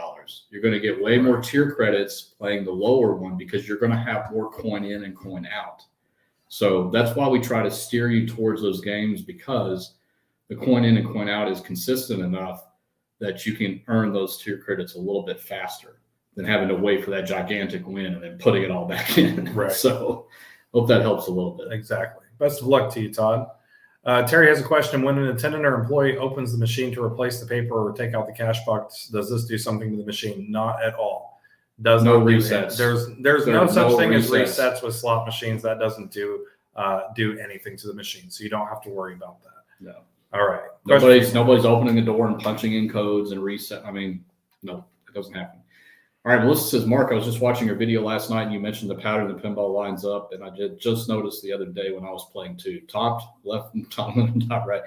You're going to get way more tier credits playing the lower one because you're going to have more coin in and coin out. So that's why we try to steer you towards those games, because the coin in and coin out is consistent enough that you can earn those tier credits a little bit faster than having to wait for that gigantic win and then putting it all back in. Right. So hope that helps a little bit. Exactly. Best of luck to you, Todd. Terry has a question. When an attendant or employee opens the machine to replace the paper or take out the cash box, does this do something to the machine? Not at all. Does no not resets. There's no such thing as resets with slot machines. That doesn't do anything to the machine. So you don't have to worry about that. No. All right. Nobody's opening the door and punching in codes and reset. I mean, no, it doesn't happen. All right, Melissa says, Mark, I was just watching your video last night and you mentioned the pattern the pinball lines up, and I did just notice the other day when I was playing too. Top, left, top, top, right.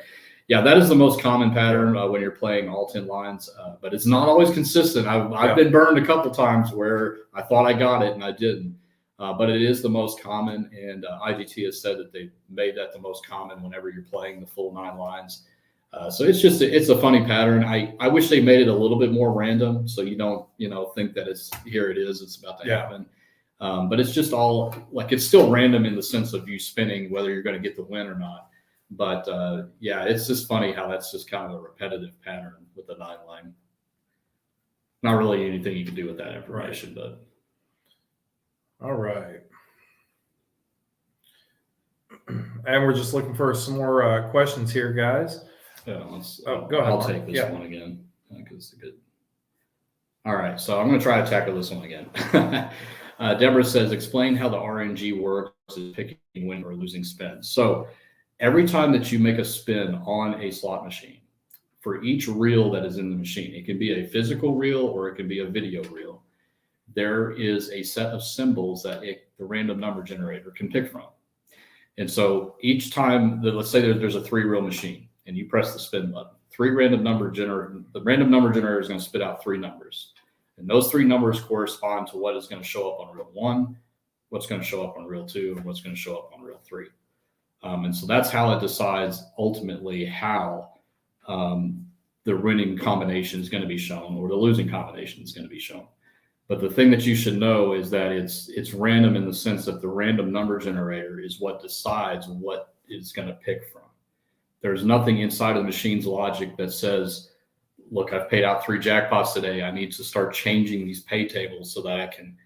Yeah, that is the most common pattern when you're playing all 10 lines, but it's not always consistent. I've been burned a couple times where I thought I got it and I didn't, but it is the most common, and IGT has said that they made that the most common whenever you're playing the full 9 lines. So it's a funny pattern. I wish they made it a little bit more random, so you don't think that it's about to happen. But it's just all like, it's still random in the sense of you spinning whether you're going to get the win or not. But it's just funny how that's just kind of a repetitive pattern with the 9 line. Not really anything you can do with that information, right. But all right. And we're just looking for some more questions here, guys. Yeah, go ahead. I'll take this one again because it's good. All right, so I'm going to try to tackle this one again. Deborah says, explain how the RNG works is picking win or losing spins. So every time that you make a spin on a slot machine, for each reel that is in the machine, it can be a physical reel or it can be a video reel. there is a set of symbols that the random number generator can pick from. And so each time let's say there's a 3-reel machine and you press the spin button, the random number generator is going to spit out 3 numbers. And those 3 numbers correspond to what is going to show up on reel 1, what's going to show up on reel 2, and what's going to show up on reel 3. And so that's how it decides ultimately how the winning combination is going to be shown or the losing combination is going to be shown. But the thing that you should know is that it's random in the sense that the random number generator is what decides what it's going to pick from. There's nothing inside of the machine's logic that says, look, I've paid out 3 jackpots today. I need to start changing these pay tables so that I can,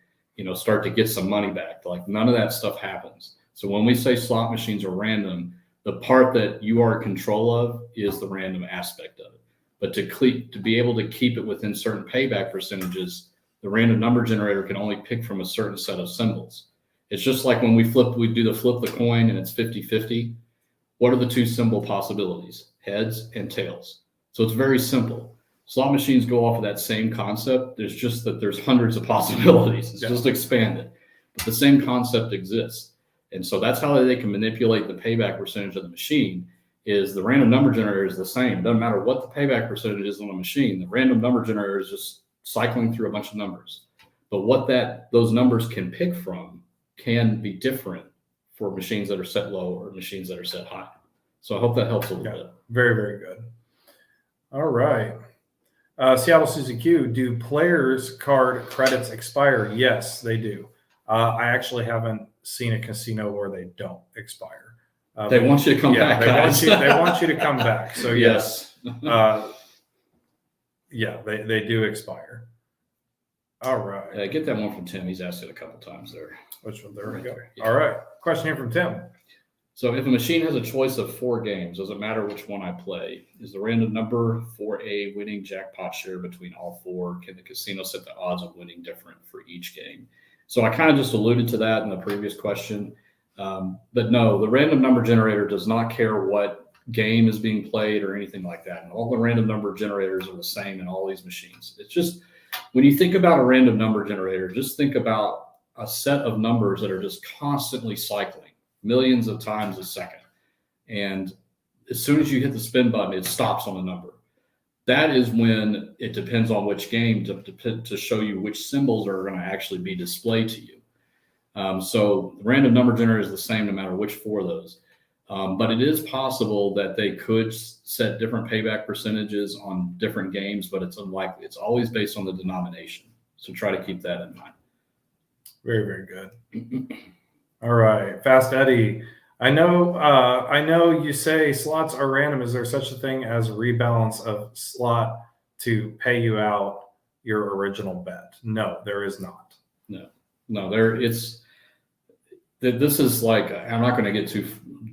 start to get some money back. Like none of that stuff happens. So when we say slot machines are random, the part that you are in control of is the random aspect of it. But to be able to keep it within certain payback percentages, the random number generator can only pick from a certain set of symbols. It's just like when we do the flip the coin and it's 50-50. What are the 2 symbol possibilities? Heads and tails. So it's very simple. Slot machines go off of that same concept. There's just that there's hundreds of possibilities. It's just expanded. But the same concept exists. And so that's how they can manipulate the payback percentage of the machine is the random number generator is the same. It doesn't matter what the payback percentage is on a machine. The random number generator is just cycling through a bunch of numbers. But what those numbers can pick from can be different for machines that are set low or machines that are set high. So I hope that helps a little bit. Very, very good. All right. Seattle Susie Q, do players' card credits expire? Yes, they do. I actually haven't seen a casino where they don't expire. They want you to come back. They want you to come back. So yes. They do expire. All right. Get that one from Tim. He's asked it a couple times there. Which one? There we go. Yeah. All right. Question here from Tim. So if a machine has a choice of 4 games, does it matter which one I play? Is the random number for a winning jackpot share between all 4? Can the casino set the odds of winning different for each game? So I kind of just alluded to that in the previous question. But no, the random number generator does not care what game is being played or anything like that. And all the random number generators are the same in all these machines. It's just, when you think about a random number generator, just think about a set of numbers that are just constantly cycling millions of times a second. And as soon as you hit the spin button, it stops on a number. That is when it depends on which game to show you which symbols are going to actually be displayed to you. So the random number generator is the same no matter which 4 of those. But it is possible that they could set different payback percentages on different games, but it's unlikely. It's always based on the denomination. So try to keep that in mind. Very, very good. All right. Fast Eddie. I know you say slots are random. Is there such a thing as rebalance of slot to pay you out your original bet? No, there is not. No, this is like, I'm not going to get too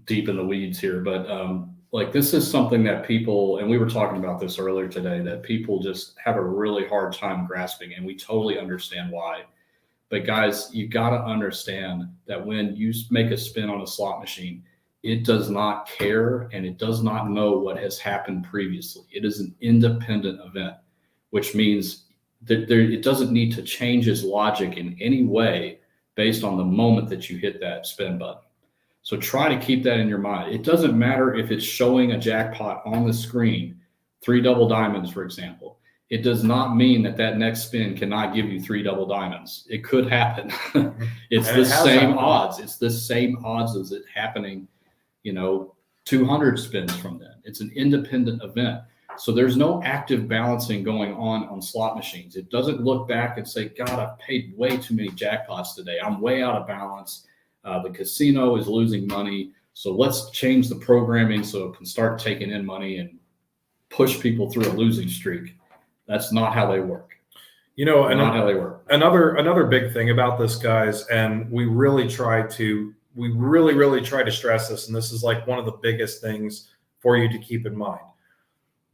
deep in the weeds here, but this is something that people, and we were talking about this earlier today, that people just have a really hard time grasping, and we totally understand why. But guys, you got to understand that when you make a spin on a slot machine, it does not care and it does not know what has happened previously. It is an independent event, which means that it doesn't need to change its logic in any way based on the moment that you hit that spin button. So try to keep that in your mind. It doesn't matter if it's showing a jackpot on the screen, 3 double diamonds, for example. It does not mean that next spin cannot give you 3 double diamonds. It could happen. It's the same odds. It's the same odds as it happening, 200 spins from then. It's an independent event. So there's no active balancing going on slot machines. It doesn't look back and say, God, I've paid way too many jackpots today. I'm way out of balance. The casino is losing money. So let's change the programming so it can start taking in money and push people through a losing streak. That's not how they work. Not how they work. Another big thing about this, guys, and we really try to stress this, and this is like one of the biggest things for you to keep in mind.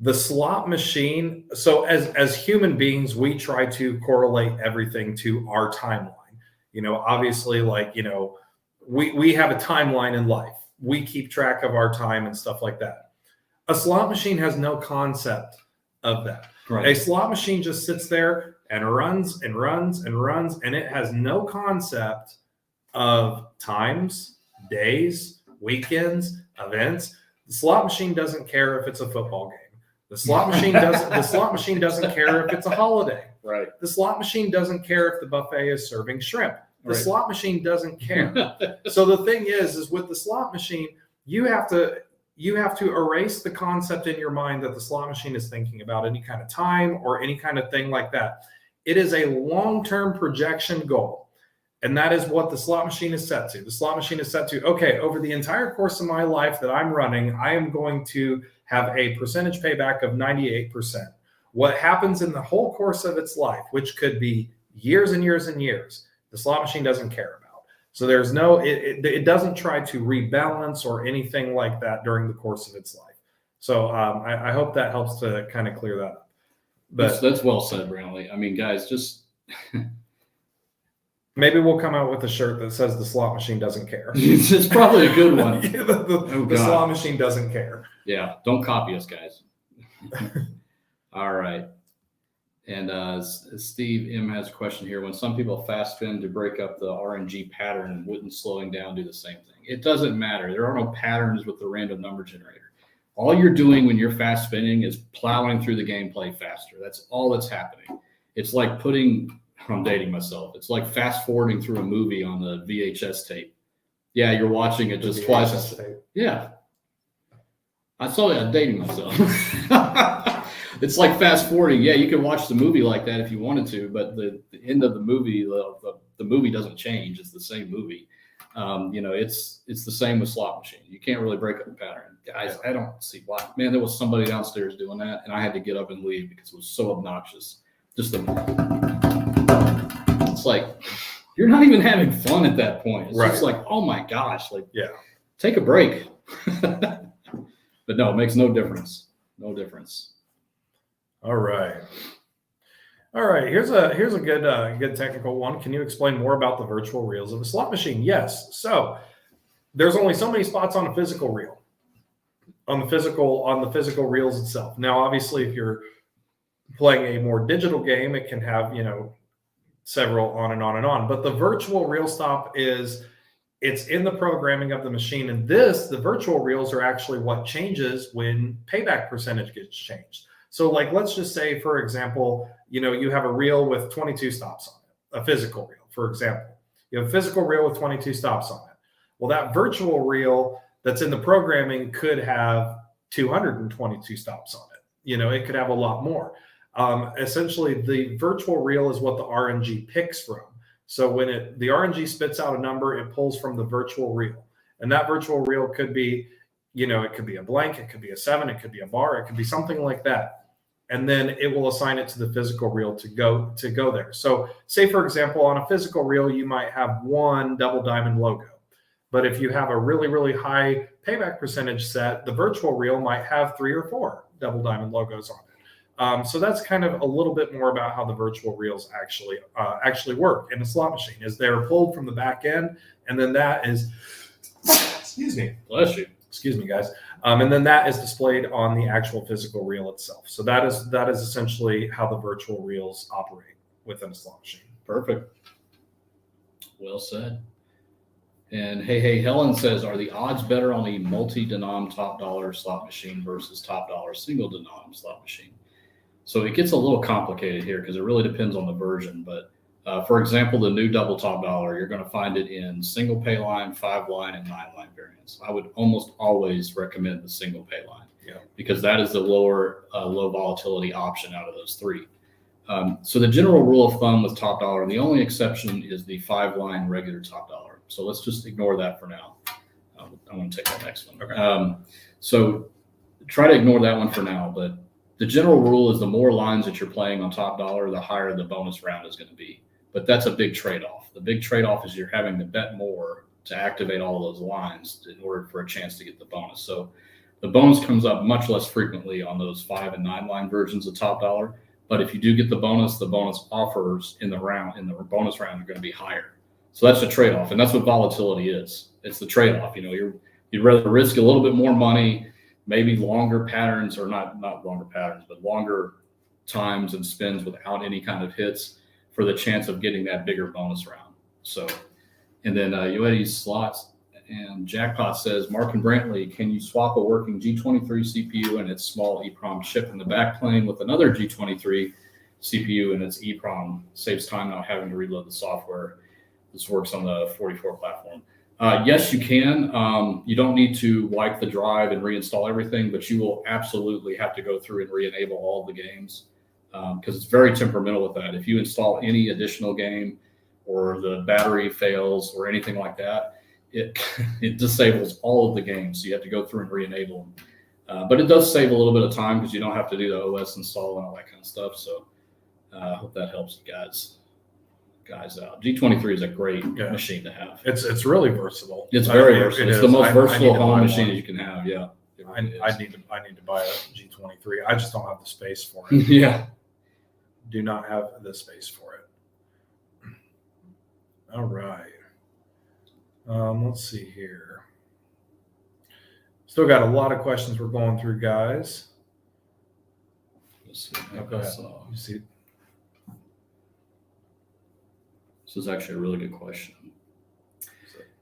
The slot machine, so as human beings, we try to correlate everything to our timeline. Obviously, we have a timeline in life. We keep track of our time and stuff like that. A slot machine has no concept of that. Right. A slot machine just sits there and runs and runs and runs, and it has no concept of times, days, weekends, events. The slot machine doesn't care if it's a football game. The slot machine doesn't care if it's a holiday. Right. The slot machine doesn't care if the buffet is serving shrimp. The slot machine doesn't care. So the thing is with the slot machine, you have to erase the concept in your mind that the slot machine is thinking about any kind of time or any kind of thing like that. It is a long-term projection goal. And that is what the slot machine is set to. The slot machine is set to, okay, over the entire course of my life that I'm running, I am going to have a percentage payback of 98%. What happens in the whole course of its life, which could be years and years and years, the slot machine doesn't care about. So there's no, it doesn't try to rebalance or anything like that during the course of its life. So I hope that helps to kind of clear that up. But that's well said, Brownlee. I mean, guys, just maybe we'll come out with a shirt that says the slot machine doesn't care. It's probably a good one. The slot machine doesn't care. Yeah, don't copy us, guys. All right. And Steve M has a question here. When some people fast spin to break up the RNG pattern, wouldn't slowing down do the same thing? It doesn't matter. There are no patterns with the random number generator. All you're doing when you're fast spinning is plowing through the gameplay faster. That's all that's happening. It's like I'm dating myself. It's like fast forwarding through a movie on the VHS tape. Yeah, you're watching it just twice. Yeah. I saw that. I'm dating myself. It's like fast forwarding. Yeah, you can watch the movie like that if you wanted to, but the end of the movie, the movie doesn't change. It's the same movie. It's the same with slot machine. You can't really break up the pattern. Guys, I don't see why. Man, there was somebody downstairs doing that, and I had to get up and leave because it was so obnoxious. It's like you're not even having fun at that point. It's just like, oh my gosh, take a break. But no, it makes no difference. No difference. All right. Here's a good technical one. Can you explain more about the virtual reels of a slot machine? Yes. So there's only so many spots on a physical reel, on the physical reels itself. Now, obviously, if you're playing a more digital game, it can have several on and on and on. But the virtual reel stop it's in the programming of the machine, and the virtual reels are actually what changes when payback percentage gets changed. So let's just say, for example, you have a reel with 22 stops on it, a physical reel, for example. You have a physical reel with 22 stops on it. Well, that virtual reel that's in the programming could have 222 stops on it. It could have a lot more. Essentially, the virtual reel is what the RNG picks from. So when the RNG spits out a number, it pulls from the virtual reel. And that virtual reel could be, it could be a blank, it could be a 7, it could be a bar, it could be something like that. And then it will assign it to the physical reel to go there. So say, for example, on a physical reel, you might have one double diamond logo. But if you have a really, really high payback percentage set, the virtual reel might have 3 or 4 double diamond logos on it. So that's kind of a little bit more about how the virtual reels actually work in a slot machine. Is they're pulled from the back end, and then that is, excuse me, bless you. Excuse me, guys. And then that is displayed on the actual physical reel itself. So that is essentially how the virtual reels operate within a slot machine. Perfect. Well said. And hey, Helen says, are the odds better on a multi-denom top dollar slot machine versus top dollar single denom slot machine? So it gets a little complicated here because it really depends on the version. But for example, the new double top dollar, you're going to find it in single pay line, 5 line, and 9 line variants. I would almost always recommend the single pay line because that is the lower low volatility option out of those 3. So the general rule of thumb with top dollar, and the only exception is the 5 line regular top dollar. So let's just ignore that for now. I'm going to take that next one. Okay. So try to ignore that one for now. But the general rule is the more lines that you're playing on top dollar, the higher the bonus round is going to be. But that's a big trade-off. The big trade-off is you're having to bet more to activate all of those lines in order for a chance to get the bonus. So the bonus comes up much less frequently on those 5 and 9 line versions of top dollar. But if you do get the bonus offers in the bonus round are going to be higher. So that's a trade-off, and that's what volatility is. It's the trade-off. You'd rather risk a little bit more money, maybe longer patterns, or not longer patterns, but longer times and spins without any kind of hits for the chance of getting that bigger bonus round. So, and then Cowboy Slots and Jackpot says, Mark and Brantley, can you swap a working G23 CPU and its small EEPROM chip in the backplane with another G23 CPU and its EEPROM? Saves time not having to reload the software. This works on the 44 platform. Yes, you can. You don't need to wipe the drive and reinstall everything, but you will absolutely have to go through and re-enable all the games because it's very temperamental with that. If you install any additional game or the battery fails or anything like that, it disables all of the games. So you have to go through and re-enable them. But it does save a little bit of time because you don't have to do the OS install and all that kind of stuff. So I hope that helps you guys out. G23 is a great machine to have. It's really versatile. It's very versatile. It's the most versatile home machine that you can have. Yeah. I need to buy a G23. I just don't have the space for it. Yeah. Do not have the space for it. All right. Let's see here. Still got a lot of questions we're going through, guys. Let's see. Go ahead. You see. This is actually a really good question.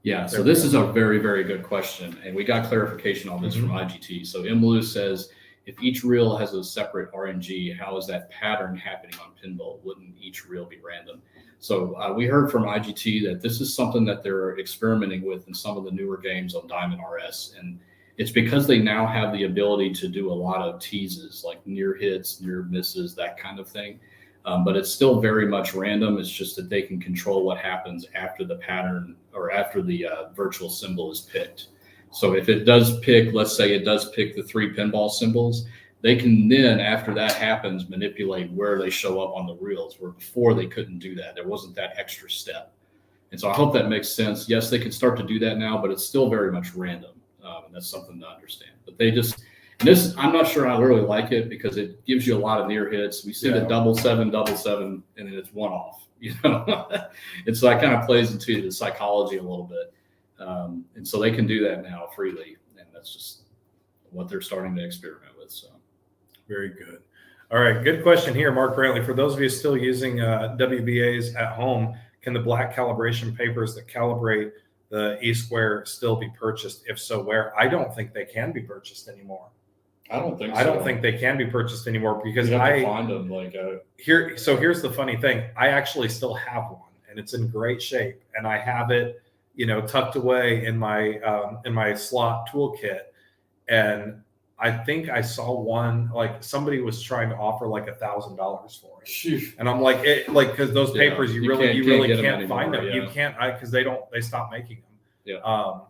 Yeah, so this is a very, very good question. And we got clarification on this from IGT. So Emlu says, if each reel has a separate RNG, how is that pattern happening on pinball? Wouldn't each reel be random? So we heard from IGT that this is something that they're experimenting with in some of the newer games on Diamond RS. And it's because they now have the ability to do a lot of teases, like near hits, near misses, that kind of thing. But it's still very much random. It's just that they can control what happens after the pattern or after the virtual symbol is picked. So if it does pick, let's say it does pick the 3 pinball symbols, they can then, after that happens, manipulate where they show up on the reels, where before they couldn't do that. There wasn't that extra step. And so I hope that makes sense. Yes, they can start to do that now, but it's still very much random. And that's something to understand. But they just, I'm not sure I really like it because it gives you a lot of near hits. We see the 777, and then it's one off, And so that kind of plays into the psychology a little bit. And so they can do that now freely. And that's just what they're starting to experiment with. So very good. All right. Good question here, Mark Brantley. For those of you still using WBAs at home, can the black calibration papers that calibrate the E-square still be purchased? If so, where? I don't think they can be purchased anymore. I don't think so. I don't think they can be purchased anymore because I find them here. So here's the funny thing. I actually still have one and it's in great shape and I have it, tucked away in my slot toolkit. And I think I saw one, like somebody was trying to offer like $1,000 for it. Sheesh. And I'm like, because those papers, you really can't find them. Yeah. You can't, because they stopped making them. Yeah.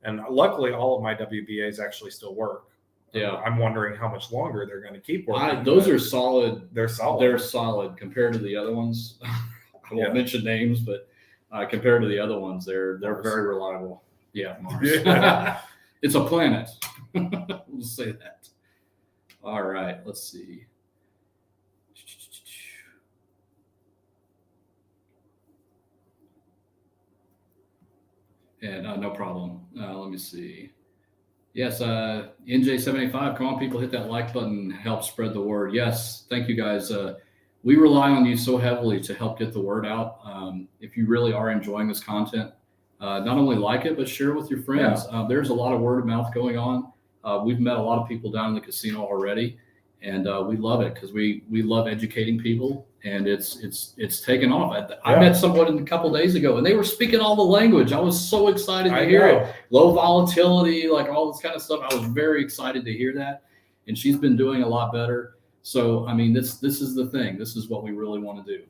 And luckily all of my WBAs actually still work. Yeah. I'm wondering how much longer they're going to keep working. Those are solid. They're solid. They're solid compared to the other ones. I won't mention names, but compared to the other ones, they're very reliable. Yeah, Mars. Yeah. It's a planet. We'll say that. All right, let's see. And no problem. Let me see. Yes, NJ785, come on, people, hit that like button, help spread the word. Yes, thank you, guys. We rely on you so heavily to help get the word out. If you really are enjoying this content, not only like it, but share it with your friends. Yeah. There's a lot of word of mouth going on. We've met a lot of people down in the casino already, and we love it because we love educating people, and it's taken off. I met someone a couple of days ago, and they were speaking all the language. I was so excited to hear it. Low volatility, like all this kind of stuff. I was very excited to hear that, and she's been doing a lot better. So, I mean, this is the thing. This is what we really want to do.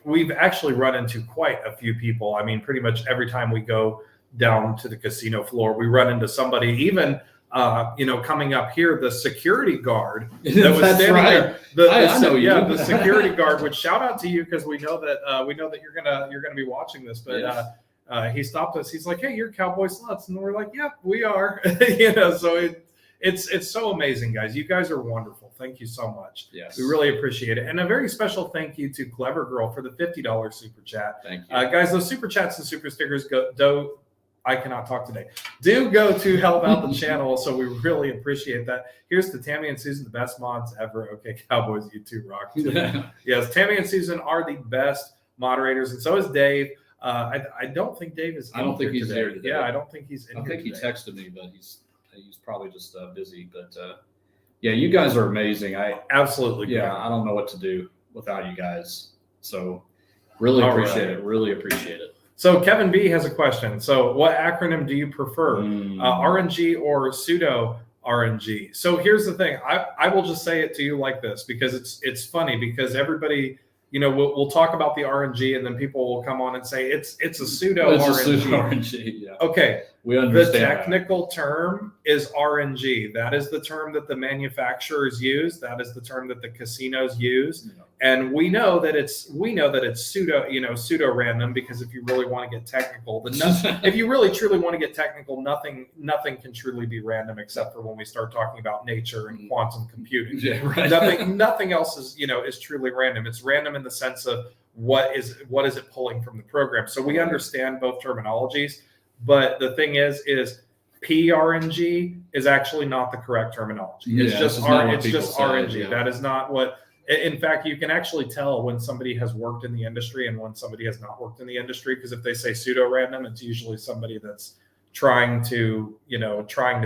We've actually run into quite a few people. I mean, pretty much every time we go down to the casino floor, we run into somebody, even coming up here, the security guard that was standing there. I know you. The security guard, which shout out to you because we know that you're gonna be watching this. But he stopped us. He's like, "Hey, you're Cowboy Slots," and we're like, "Yep, we are." So it's so amazing, guys. You guys are wonderful. Thank you so much. Yes, we really appreciate it. And a very special thank you to Clever Girl for the $50 super chat. Thank you, guys. Those super chats and super stickers go. I cannot talk today. Do go to help out the channel. So we really appreciate that. Here's to Tammy and Susan, the best mods ever. Okay, Cowboys, you too rock. Yes, Tammy and Susan are the best moderators, and so is Dave. I don't think Dave is. I don't think he's here today. Yeah, I don't think he's in I here think he today. texted me, but he's probably just busy. But yeah, you guys are amazing. Absolutely. Yeah, I don't know what to do without you guys. So really appreciate it. Really appreciate it. So Kevin B has a question. So what acronym do you prefer, RNG or pseudo RNG? So here's the thing. I will just say it to you like this, because it's funny, because everybody, we'll talk about the RNG, and then people will come on and say it's a pseudo RNG. A pseudo RNG. Yeah. Okay. We understand. The technical term is RNG. That is the term that the manufacturers use. That is the term that the casinos use. Yeah. And we know that it's pseudo random, because if you really want to get technical, if you really truly want to get technical, nothing can truly be random, except for when we start talking about nature and quantum computing. Yeah, right. Nothing else is truly random. It's random in the sense of what is it pulling from the program. So we understand both terminologies. But the thing is PRNG is actually not the correct terminology. It's just RNG. Yeah. That is not what. In fact, you can actually tell when somebody has worked in the industry and when somebody has not worked in the industry, because if they say pseudo random, it's usually somebody that's trying to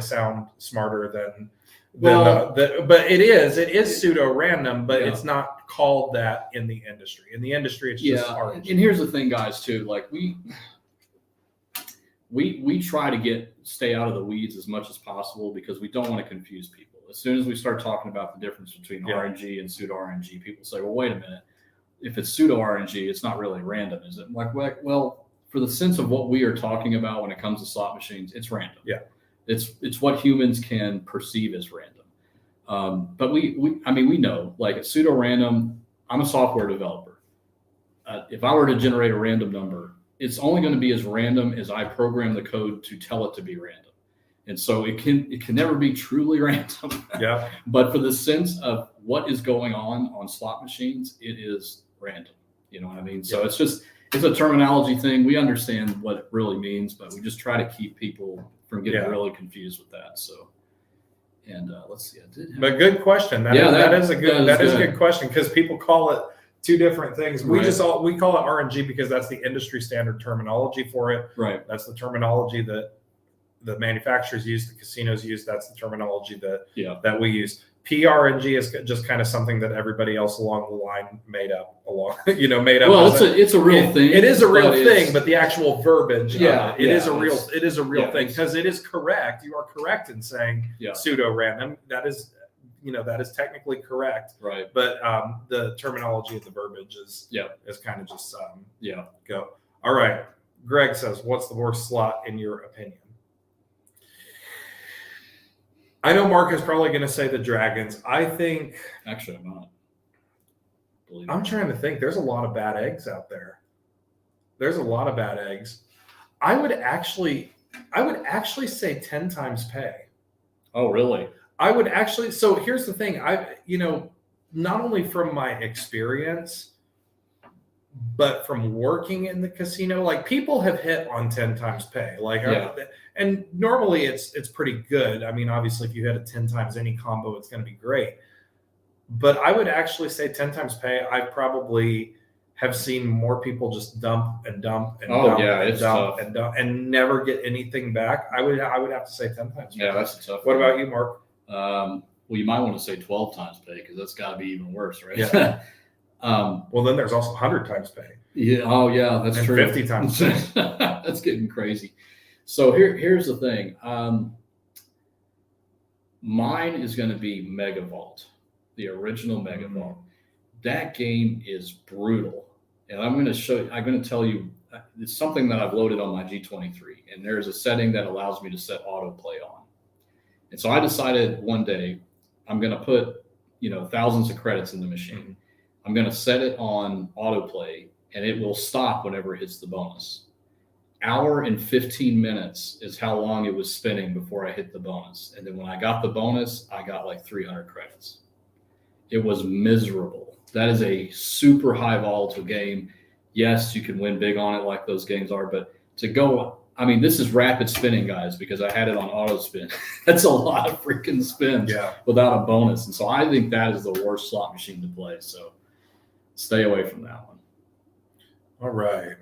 sound smarter than. But it is pseudo random, but it's not called that in the industry. In the industry, it's just RNG. And here's the thing, guys, too. Like we try to stay out of the weeds as much as possible, because we don't want to confuse people. As soon as we start talking about the difference between RNG and pseudo RNG, people say, well, wait a minute. If it's pseudo RNG, it's not really random, is it? Like, well, for the sense of what we are talking about when it comes to slot machines, it's random. Yeah. It's what humans can perceive as random. But we know, like, a pseudo random, I'm a software developer. If I were to generate a random number, it's only going to be as random as I program the code to tell it to be random. And so it can never be truly random. Yeah. But for the sense of what is going on slot machines, it is random. You know what I mean? So it's a terminology thing. We understand what it really means, but we just try to keep people from getting really confused with that. So, and let's see. But good question. That is a good question, because people call it two different things. We call it RNG because that's the industry standard terminology for it. Right. That's the terminology that the manufacturers use, the casinos use. That's the terminology that we use. PRNG is just kind of something that everybody else along the line made up. Well, it's a real thing. It is a real thing, but the actual verbiage, it is a real thing, because it is correct. You are correct in saying pseudo random. That is technically correct. Right. But the terminology of the verbiage is kind of just go. All right. Greg says, what's the worst slot in your opinion? I know Mark is probably going to say the Dragons. I think. Actually, I'm not. I'm trying to think. There's a lot of bad eggs out there. There's a lot of bad eggs. I would actually say 10 times pay. Oh, really? I would actually. So here's the thing. Not only from my experience, but from working in the casino, like, people have hit on 10 times pay. And normally it's pretty good. I mean, obviously, if you hit a 10 times any combo, it's going to be great. But I would actually say 10 times pay. I probably have seen more people just dump and dump and dump and never get anything back. I would have to say 10 times pay. Yeah, that's a tough one. What about you, Mark? Well, you might want to say 12 times pay, because that's got to be even worse, right? Yeah. Well, then there's also 100 times pay. Yeah. Oh, yeah, that's and true. 50 times pay. That's getting crazy. So here's the thing. Mine is going to be Megavault, the original Megavault. That game is brutal, and I'm going to tell you, it's something that I've loaded on my G23, and there's a setting that allows me to set autoplay on. And so I decided one day I'm going to put thousands of credits in the machine. Mm-hmm. I'm going to set it on autoplay, and it will stop whenever it hits the bonus. Hour and 15 minutes is how long it was spinning before I hit the bonus. And then when I got the bonus, I got like 300 credits. It was miserable. That is a super high volatile game. Yes, you can win big on it like those games are, but to go. I mean, this is rapid spinning, guys, because I had it on auto spin. That's a lot of freaking spins without a bonus. And so I think that is the worst slot machine to play. So stay away from that one. All right.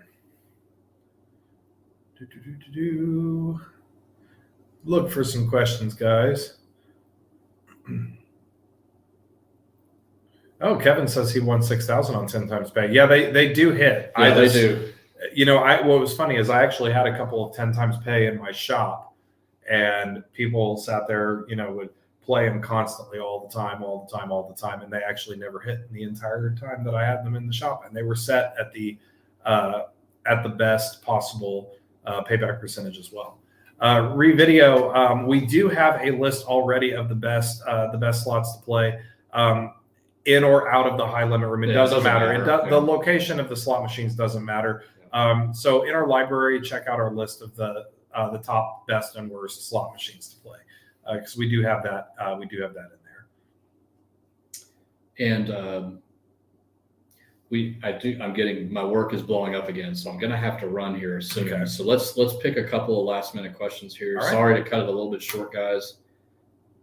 Look for some questions, guys. Oh, Kevin says he won 6,000 on 10 times pay. Yeah, they do hit. Yeah, they do. You know, what was funny is I actually had a couple of 10 times pay in my shop, and people sat there, you know, would play them constantly all the time, and they actually never hit in the entire time that I had them in the shop, and they were set at the best possible payback percentage as well. Revideo, we do have a list already of the best slots to play. In or out of the high limit room, it doesn't matter. The location of the slot machines doesn't matter. So in our library, check out our list of the top best and worst slot machines to play, because we do have that. We do have that in there. And I'm getting, my work is blowing up again, so I'm going to have to run here soon. Okay. So let's pick a couple of last minute questions here. Right. Sorry to cut it a little bit short, guys.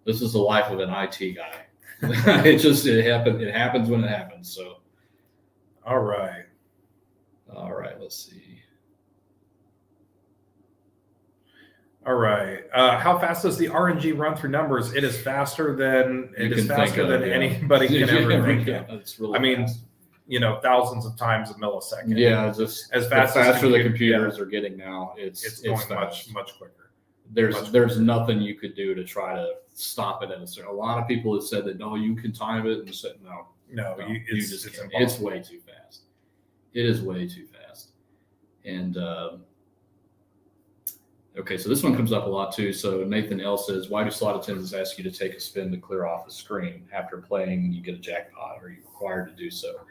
This is the life of an IT guy. It happens when it happens. So, all right. Let's see. All right. How fast does the RNG run through numbers? It is faster than anybody can ever think of. It's really fast. You know, thousands of times a millisecond. Yeah, just as faster the computers are getting now. It's going much quicker. There's nothing you could do to try to stop it. A lot of people have said that, no, you can time it, and said no, you just can't. It's way too fast. It is way too fast. And okay, so this one comes up a lot too. So Nathan L says, why do slot attendants ask you to take a spin to clear off the screen? After playing, you get a jackpot. Are you required to do so?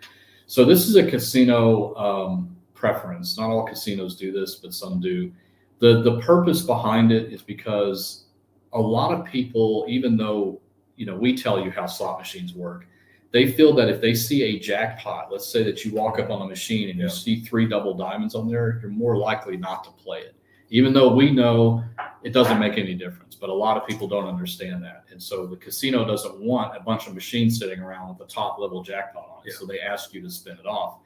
So this is a casino preference. Not all casinos do this, but some do. The purpose behind it is because a lot of people, even though, you know, we tell you how slot machines work, they feel that if they see a jackpot, let's say that you walk up on a machine and you see 3 double diamonds on there, you're more likely not to play it. Even though we know it doesn't make any difference, but a lot of people don't understand that. And so the casino doesn't want a bunch of machines sitting around with the top level jackpot on it. So they ask you to spin it off.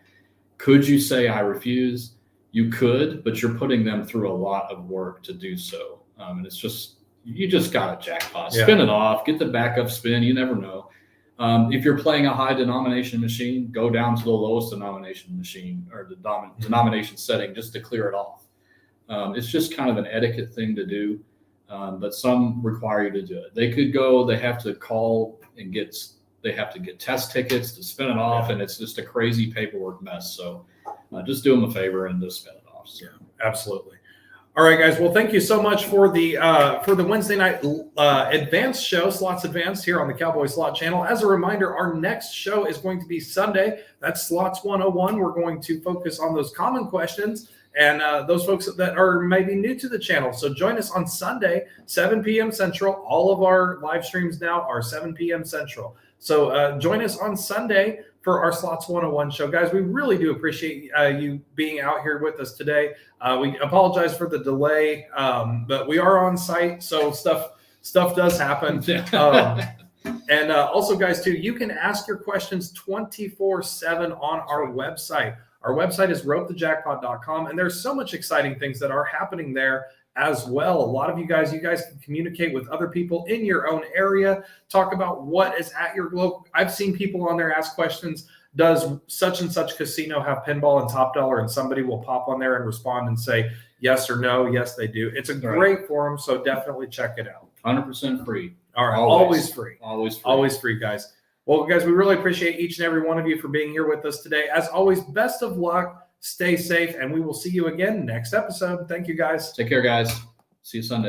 Could you say, I refuse? You could, but you're putting them through a lot of work to do so. And it's just, you just got a jackpot. Spin it off, get the backup spin. You never know. If you're playing a high denomination machine, go down to the lowest denomination machine or the denomination setting just to clear it off. It's just kind of an etiquette thing to do, but some require you to do it. They could go, they have to call and they have to get test tickets to spin it off, and it's just a crazy paperwork mess. So just do them a favor and just spin it off. So. Yeah, absolutely. All right, guys. Well, thank you so much for the Wednesday night advanced show, Slots Advanced, here on the Cowboy Slot channel. As a reminder, our next show is going to be Sunday. That's Slots 101. We're going to focus on those common questions and those folks that are maybe new to the channel. So join us on Sunday, 7 p.m. Central. All of our live streams now are 7 p.m. Central. So join us on Sunday for our Slots 101 show. Guys, we really do appreciate you being out here with us today. We apologize for the delay, but we are on site, so stuff does happen. And also, guys, too, you can ask your questions 24/7 on our website. Our website is ropethejackpot.com, and there's so much exciting things that are happening there as well. A lot of you guys can communicate with other people in your own area, talk about what is at your local. I've seen people on there ask questions, does such and such casino have pinball and top dollar? And somebody will pop on there and respond and say yes or no. Yes, they do. It's a great forum, so definitely check it out. 100% free. All right, always free. Always free, guys. Well, guys, we really appreciate each and every one of you for being here with us today. As always, best of luck. Stay safe, and we will see you again next episode. Thank you, guys. Take care, guys. See you Sunday.